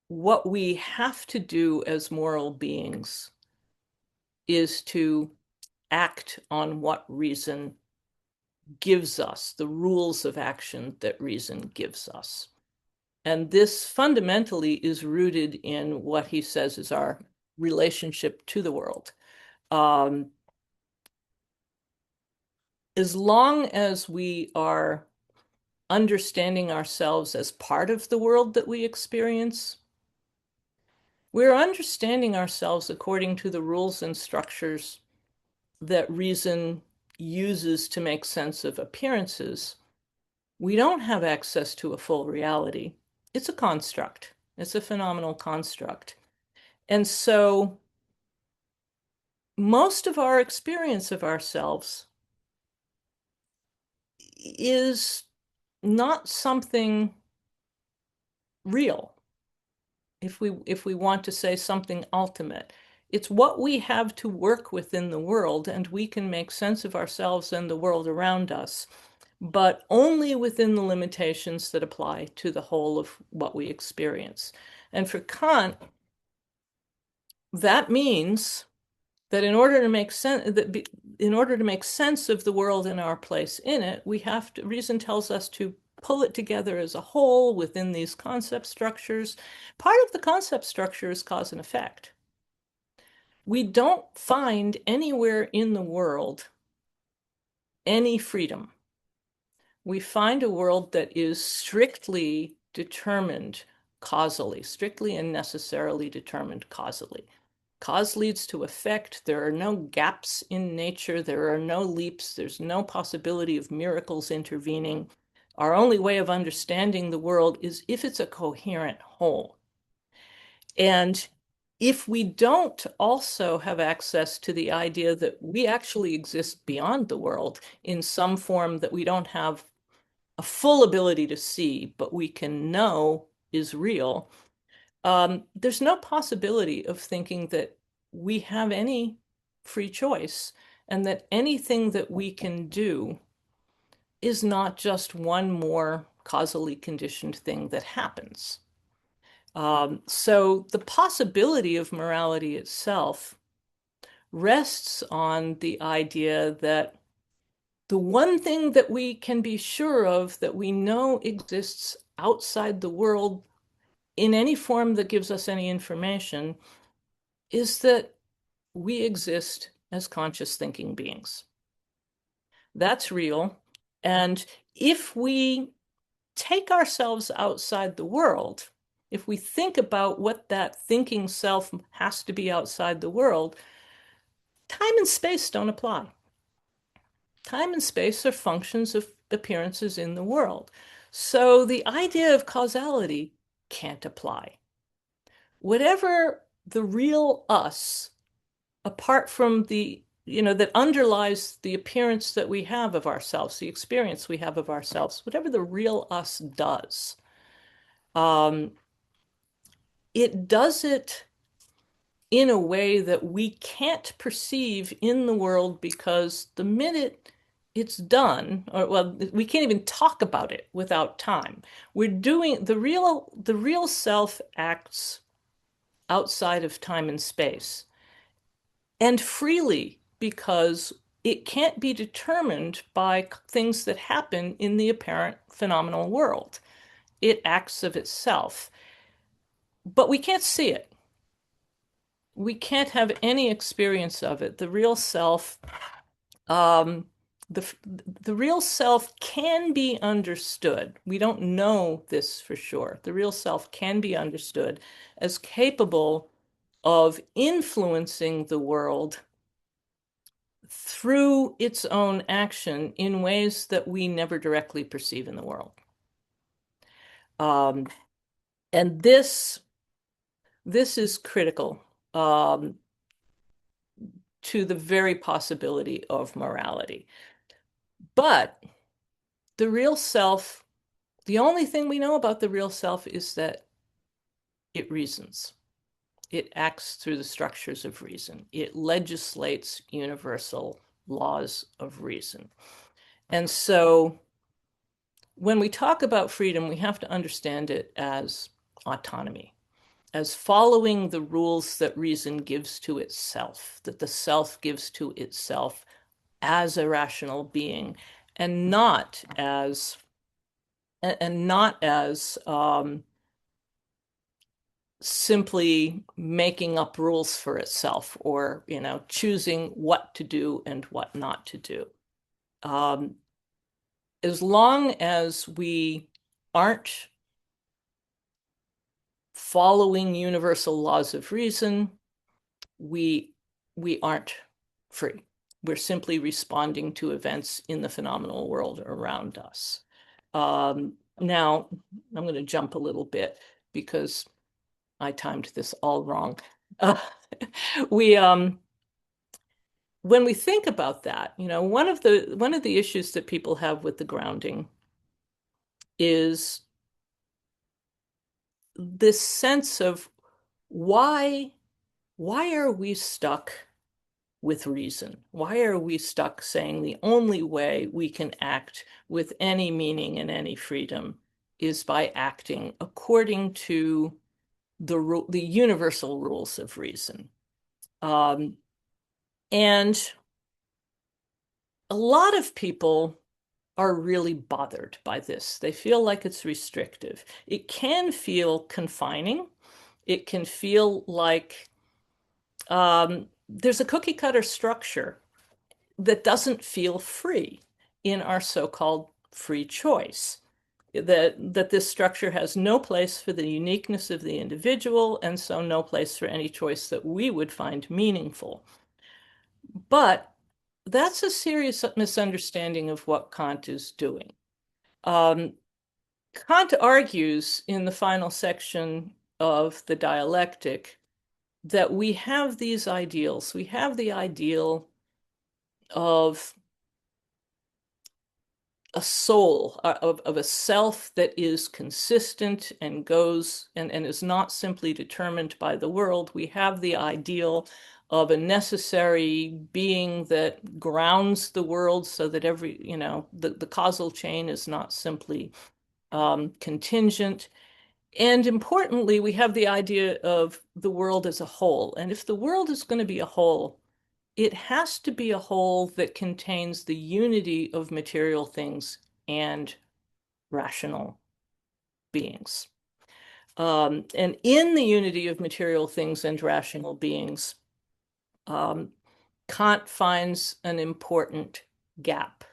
what we have to do as moral beings is to act on what reason gives us, the rules of action that reason gives us. And this fundamentally is rooted in what he says is our relationship to the world. As long as we are understanding ourselves as part of the world that we experience, we're understanding ourselves according to the rules and structures that reason uses to make sense of appearances. We don't have access to a full reality. It's a construct. It's a phenomenal construct. And so most of our experience of ourselves is not something real. If we want to say something ultimate, it's what we have to work within the world, and we can make sense of ourselves and the world around us, but only within the limitations that apply to the whole of what we experience. And for Kant, that means that in order to make sense of the world and our place in it, reason tells us to pull it together as a whole within these concept structures. Part of the concept structure is cause and effect. We don't find anywhere in the world any freedom. We find a world that is strictly determined causally, strictly and necessarily determined causally. Cause leads to effect. There are no gaps in nature. There are no leaps. There's no possibility of miracles intervening. Our only way of understanding the world is if it's a coherent whole. And if we don't also have access to the idea that we actually exist beyond the world in some form that we don't have a full ability to see, but we can know is real, there's no possibility of thinking that we have any free choice and that anything that we can do is not just one more causally conditioned thing that happens. So the possibility of morality itself rests on the idea that the one thing that we can be sure of that we know exists outside the world in any form that gives us any information is that we exist as conscious thinking beings. That's real. And if we take ourselves outside the world, if we think about what that thinking self has to be outside the world, time and space don't apply. Time and space are functions of appearances in the world. So the idea of causality can't apply. Whatever the real us, apart from that underlies the appearance that we have of ourselves, the experience we have of ourselves, whatever the real us does, um, it does it in a way that we can't perceive in the world because the minute it's done, or well, we can't even talk about it without time. We're doing the real self acts outside of time and space and freely because it can't be determined by things that happen in the apparent phenomenal world. It acts of itself, but we can't see it. We can't have any experience of it. The real self, um, the the real self can be understood. We don't know this for sure. The real self can be understood as capable of influencing the world through its own action in ways that we never directly perceive in the world. Um, and this is critical to the very possibility of morality. But the real self, the only thing we know about the real self is that it reasons. It acts through the structures of reason. It legislates universal laws of reason. And so when we talk about freedom, we have to understand it as autonomy, as following the rules that reason gives to itself, that the self gives to itself as a rational being, and not as simply making up rules for itself or choosing what to do and what not to do. Um, as long as we aren't following universal laws of reason, we we aren't free. We're simply responding to events in the phenomenal world around us. Now, I'm going to jump a little bit because I timed this all wrong. Uh, we When we think about that, one of the issues that people have with the grounding is this sense of why why are we stuck with reason? Why are we stuck saying the only way we can act with any meaning and any freedom is by acting according to the universal rules of reason? Um, and a lot of people are really bothered by this. They feel like it's restrictive. It can feel confining. It can feel like there's a cookie cutter structure that doesn't feel free in our so-called free choice. That this structure has no place for the uniqueness of the individual, and so no place for any choice that we would find meaningful. But that's a serious misunderstanding of what Kant is doing. Um, Kant argues in the final section of the dialectic that we have these ideals. We have the ideal of a soul, of a self that is consistent and goes and is not simply determined by the world. We have the ideal of a necessary being that grounds the world so that the causal chain is not simply contingent. And importantly, we have the idea of the world as a whole. And if the world is going to be a whole, it has to be a whole that contains the unity of material things and rational beings. And in the unity of material things and rational beings, um, Kant finds an important gap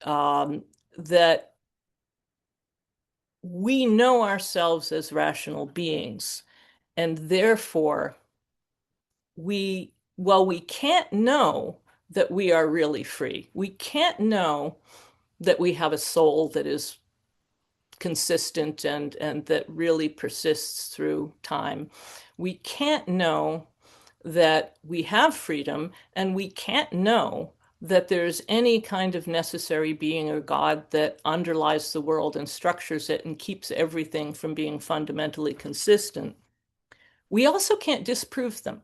that we know ourselves as rational beings, and therefore we can't know that we are really free. We can't know that we have a soul that is consistent and that really persists through time. We can't know that we have freedom, and we can't know that there's any kind of necessary being or God that underlies the world and structures it and keeps everything from being fundamentally consistent. We also can't disprove them.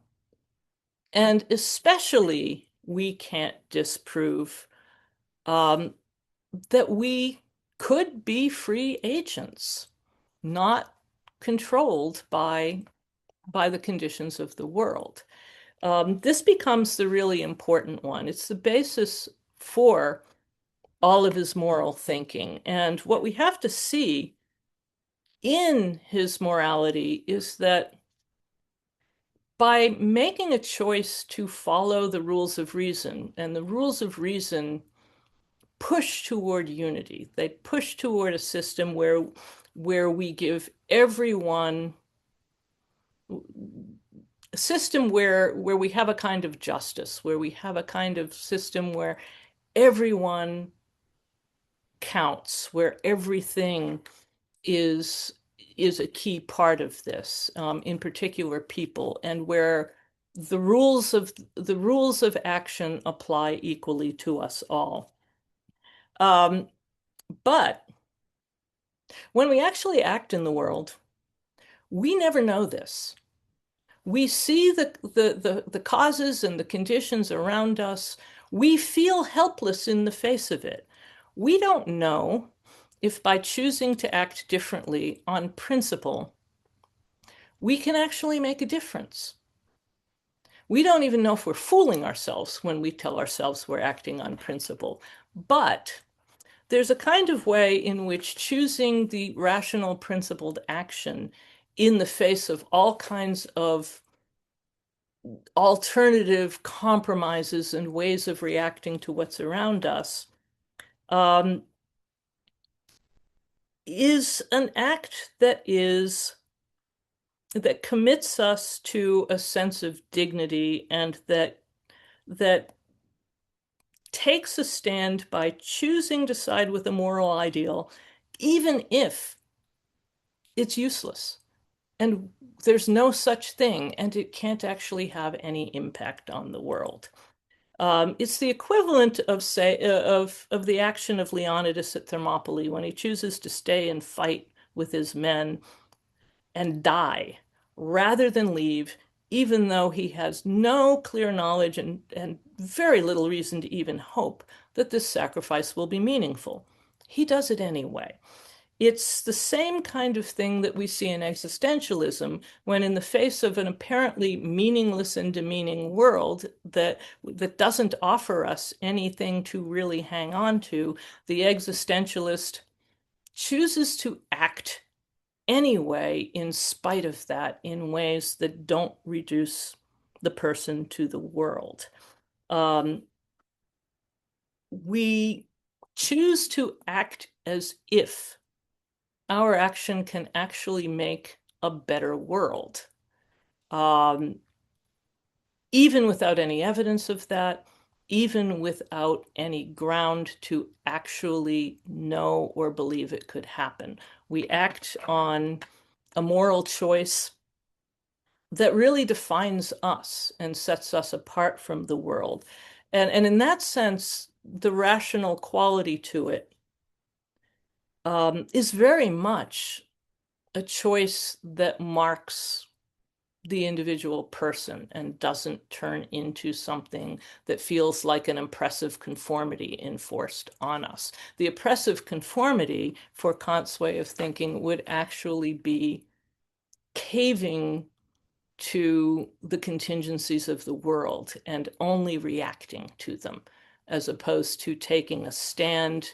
And especially, we can't disprove um, that we could be free agents, not controlled by the conditions of the world. This becomes the really important one. It's the basis for all of his moral thinking. And what we have to see in his morality is that by making a choice to follow the rules of reason, and the rules of reason push toward unity, they push toward a system where we give everyone a system where we have a kind of justice, where we have a kind of system where everyone counts, where everything is is a key part of this, in particular people, and where the rules of action apply equally to us all. Um, but when we actually act in the world, we never know this. We see the causes and the conditions around us. We feel helpless in the face of it. We don't know if by choosing to act differently on principle, we can actually make a difference. We don't even know if we're fooling ourselves when we tell ourselves we're acting on principle. But there's a kind of way in which choosing the rational principled action in the face of all kinds of alternative compromises and ways of reacting to what's around us um, is an act that commits us to a sense of dignity, and that takes a stand by choosing to side with a moral ideal, even if it's useless and there's no such thing and it can't actually have any impact on the world. It's the equivalent of, say, of the action of Leonidas at Thermopylae when he chooses to stay and fight with his men and die rather than leave, even though he has no clear knowledge and very little reason to even hope that this sacrifice will be meaningful. He does it anyway. It's the same kind of thing that we see in existentialism when, in the face of an apparently meaningless and demeaning world that doesn't offer us anything to really hang on to, the existentialist chooses to act anyway in spite of that, in ways that don't reduce the person to the world. Um, we choose to act as if our action can actually make a better world. Um, Even without any evidence of that, even without any ground to actually know or believe it could happen. We act on a moral choice that really defines us and sets us apart from the world. And in that sense, the rational quality to it is very much a choice that marks the individual person and doesn't turn into something that feels like an oppressive conformity enforced on us. The oppressive conformity, for Kant's way of thinking, would actually be caving to the contingencies of the world and only reacting to them, as opposed to taking a stand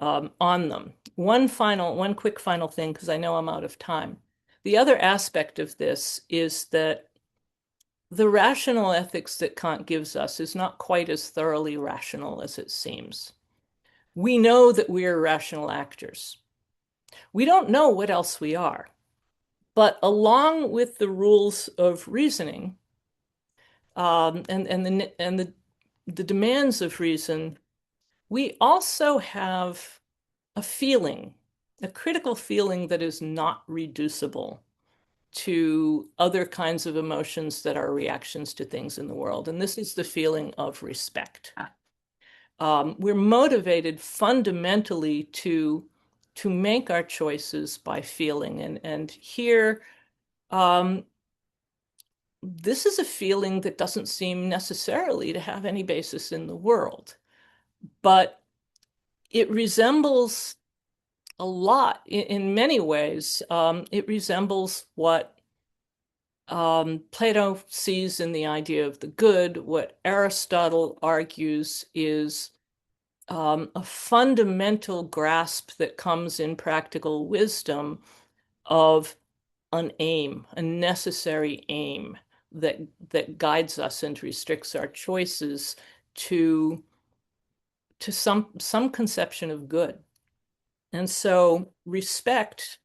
on them. One quick final thing, because I know I'm out of time. The other aspect of this is that the rational ethics that Kant gives us is not quite as thoroughly rational as it seems. We know that we are rational actors. We don't know what else we are. But along with the rules of reasoning and the demands of reason, We also have a feeling, a critical feeling that is not reducible to other kinds of emotions that are reactions to things in the world. And this is the feeling of respect. We're motivated fundamentally to make our choices by feeling. And here, um, this is a feeling that doesn't seem necessarily to have any basis in the world, but it resembles a lot in many ways. It resembles what Plato sees in the idea of the good, what Aristotle argues is a fundamental grasp that comes in practical wisdom of an aim, a necessary aim that guides us and restricts our choices to some conception of good. And so respect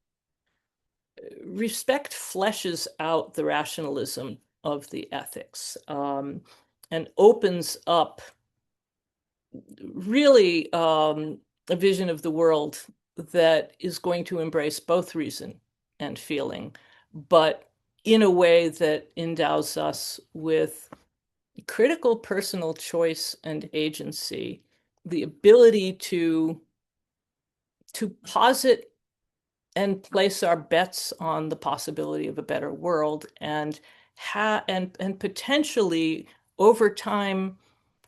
fleshes out the rationalism of the ethics, and opens up really a vision of the world that is going to embrace both reason and feeling, but in a way that endows us with critical personal choice and agency, the ability to posit and place our bets on the possibility of a better world and potentially over time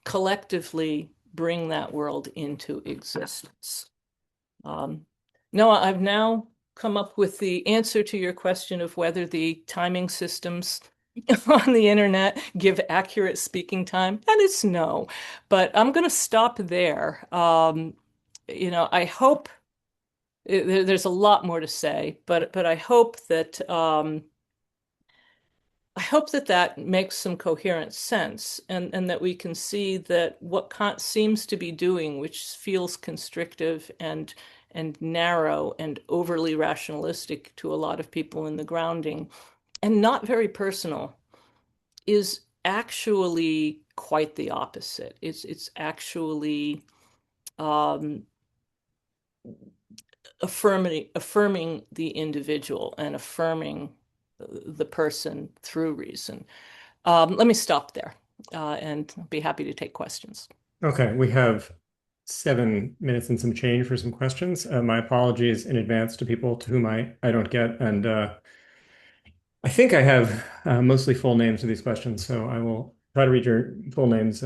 collectively bring that world into existence. Um, Noah, I've now come up with the answer to your question of whether the timing systems on the internet give accurate speaking time, and it's no. But I'm going to stop there. I hope there's a lot more to say, but I hope that that makes some coherent sense and that we can see that what Kant seems to be doing, which feels constrictive and narrow and overly rationalistic to a lot of people in the grounding and not very personal, is actually quite the opposite. It's actually um, affirming the individual and affirming the person through reason. Let me stop there and be happy to take questions. Okay, we have 7 minutes and some change for some questions. My apologies in advance to people to whom I don't get, and I think I have mostly full names for these questions, so I will try to read your full names.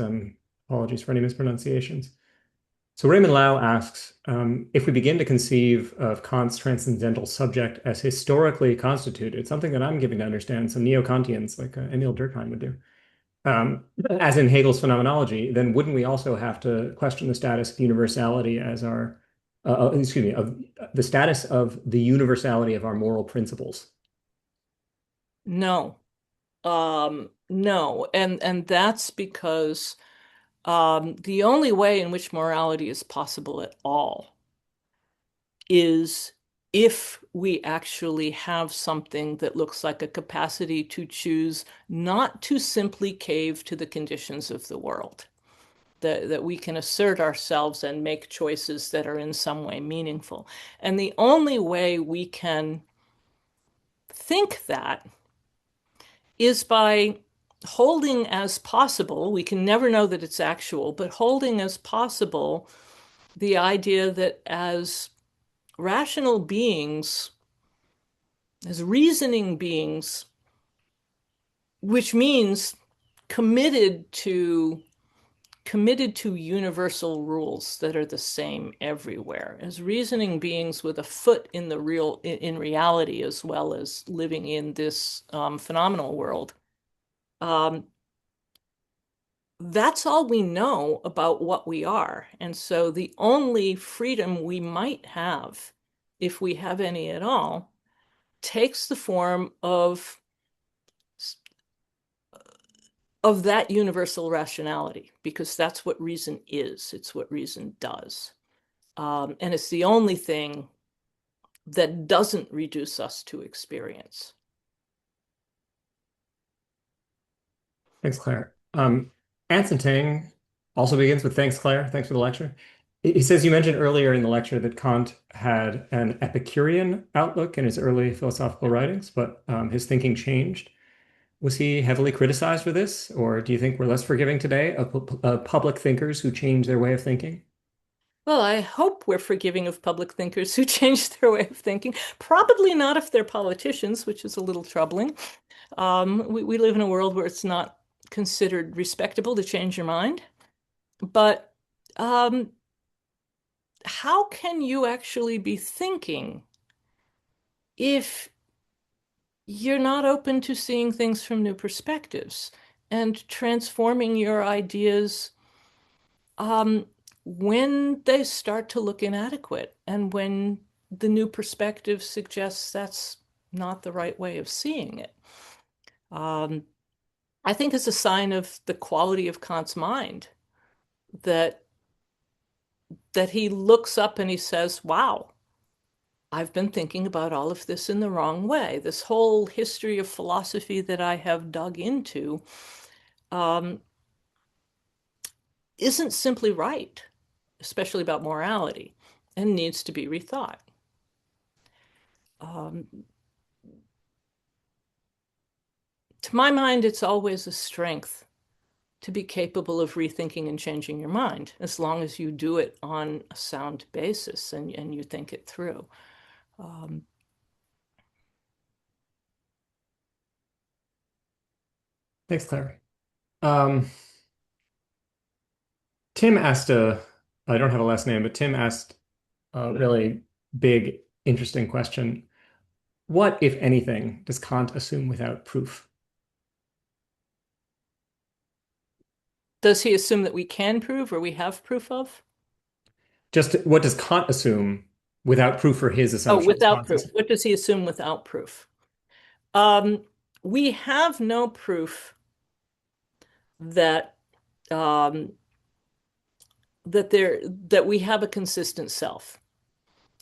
Apologies for any mispronunciations. So Raymond Lau asks, if we begin to conceive of Kant's transcendental subject as historically constituted, something that I'm giving to understand some neo-Kantians like Emil Durkheim would do, as in Hegel's phenomenology, then wouldn't we also have to question the status of universality as our, excuse me, of the status of the universality of our moral principles? No, no, and that's because the only way in which morality is possible at all is if we actually have something that looks like a capacity to choose not to simply cave to the conditions of the world, that we can assert ourselves and make choices that are in some way meaningful. And the only way we can think that is by holding as possible, we can never know that it's actual, but holding as possible the idea that as rational beings, as reasoning beings, which means committed to committed to universal rules that are the same everywhere, as reasoning beings with a foot in the real in reality as well as living in this phenomenal world. Um, that's all we know about what we are. And so the only freedom we might have, if we have any at all, takes the form of that universal rationality, because that's what reason is. It's what reason does. And it's the only thing that doesn't reduce us to experience. Thanks, Claire. Anson Tang also begins with thanks, Claire. Thanks for the lecture. He says you mentioned earlier in the lecture that Kant had an Epicurean outlook in his early philosophical writings, but his thinking changed. Was he heavily criticized for this, or do you think we're less forgiving today of public thinkers who change their way of thinking? Well, I hope we're forgiving of public thinkers who change their way of thinking. Probably not if they're politicians, which is a little troubling. We live in a world where it's not considered respectable to change your mind. But um, how can you actually be thinking if you're not open to seeing things from new perspectives and transforming your ideas um, when they start to look inadequate and when the new perspective suggests that's not the right way of seeing it? Um, I think it's a sign of the quality of Kant's mind that he looks up and he says, "Wow, I've been thinking about all of this in the wrong way. This whole history of philosophy that I have dug into um, isn't simply right, especially about morality, and needs to be rethought." Um, to my mind, it's always a strength to be capable of rethinking and changing your mind, as long as you do it on a sound basis and you think it through. Um, Thanks, Claire. Um, Tim asked I don't have a last name, but Tim asked a really big, interesting question. What, if anything, does Kant assume without proof? does he assume that we can prove or we have proof of? Just what does Kant assume without proof for his Oh, assumptions? without Kant's proof. What does he assume without proof? Um, we have no proof that um, that we have a consistent self.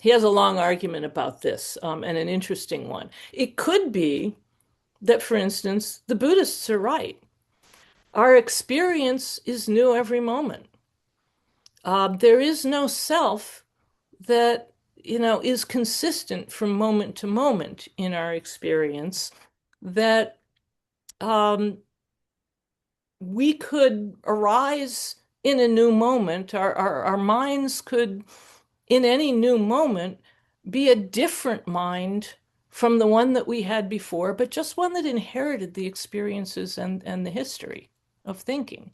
He has a long argument about this, and an interesting one. It could be that, for instance, the Buddhists are right. Our experience is new every moment. There is no self that is consistent from moment to moment in our experience. That um, we could arise in a new moment. Our minds could, in any new moment, be a different mind from the one that we had before, but just one that inherited the experiences and the history of thinking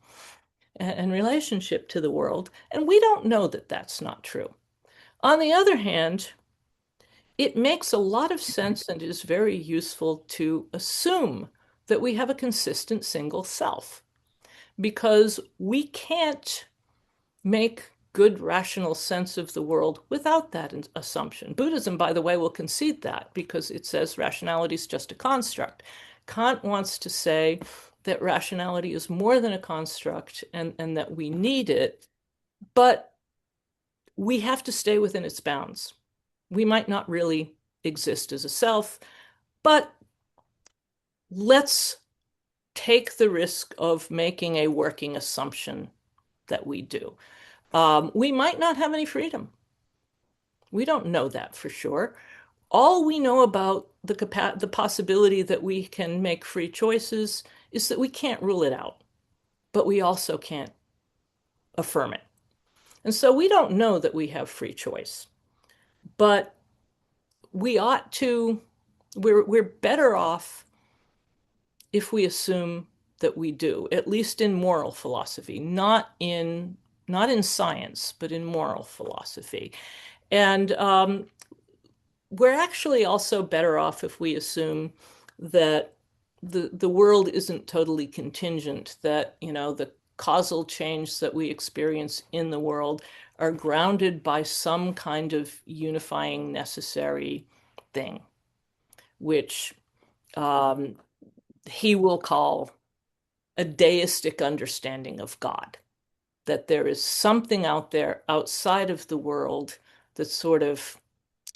and relationship to the world. And we don't know that that's not true. On the other hand, it makes a lot of sense and is very useful to assume that we have a consistent single self, because we can't make good rational sense of the world without that assumption. Buddhism, by the way, will concede that because it says rationality is just a construct. Kant wants to say that rationality is more than a construct and that we need it, but we have to stay within its bounds. We might not really exist as a self, but let's take the risk of making a working assumption that we do. We might not have any freedom. We don't know that for sure. All we know about the possibility that we can make free choices is that we can't rule it out, but we also can't affirm it. And so we don't know that we have free choice, but we ought to, we're better off if we assume that we do, at least in moral philosophy, not in science, but in moral philosophy. And we're actually also better off if we assume that the world isn't totally contingent, that the causal change that we experience in the world are grounded by some kind of unifying necessary thing, which um, he will call a deistic understanding of God, that there is something out there outside of the world that sort of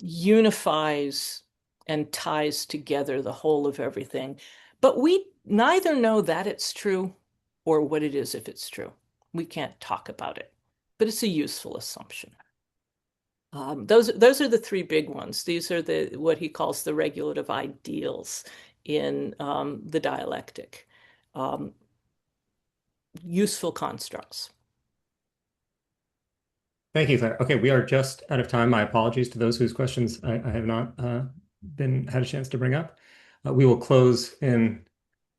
unifies and ties together the whole of everything. But we neither know that it's true or what it is if it's true. We can't talk about it. but it's a useful assumption. Those are the three big ones. These are what he calls the regulative ideals in the dialectic. Useful constructs. Thank you, Claire. Okay, we are just out of time. My apologies to those whose questions I have not had a chance to bring up. We will close in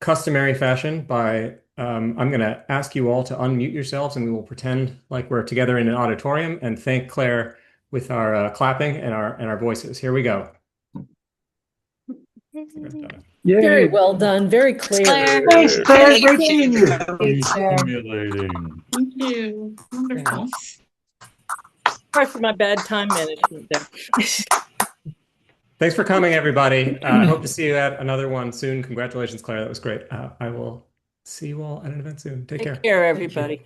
customary fashion by I'm going to ask you all to unmute yourselves, and we will pretend like we're together in an auditorium and thank Claire with our clapping and our voices. Here we go. Very well done. Very clear. Thanks, Claire. Great Thank seeing you. Formulating. Thank you. Wonderful. Sorry for my bad time management there. Thanks for coming, everybody. I hope to see you at another one soon. Congratulations, Claire. That was great. I will see you all at an event soon. Take care. Take care, everybody.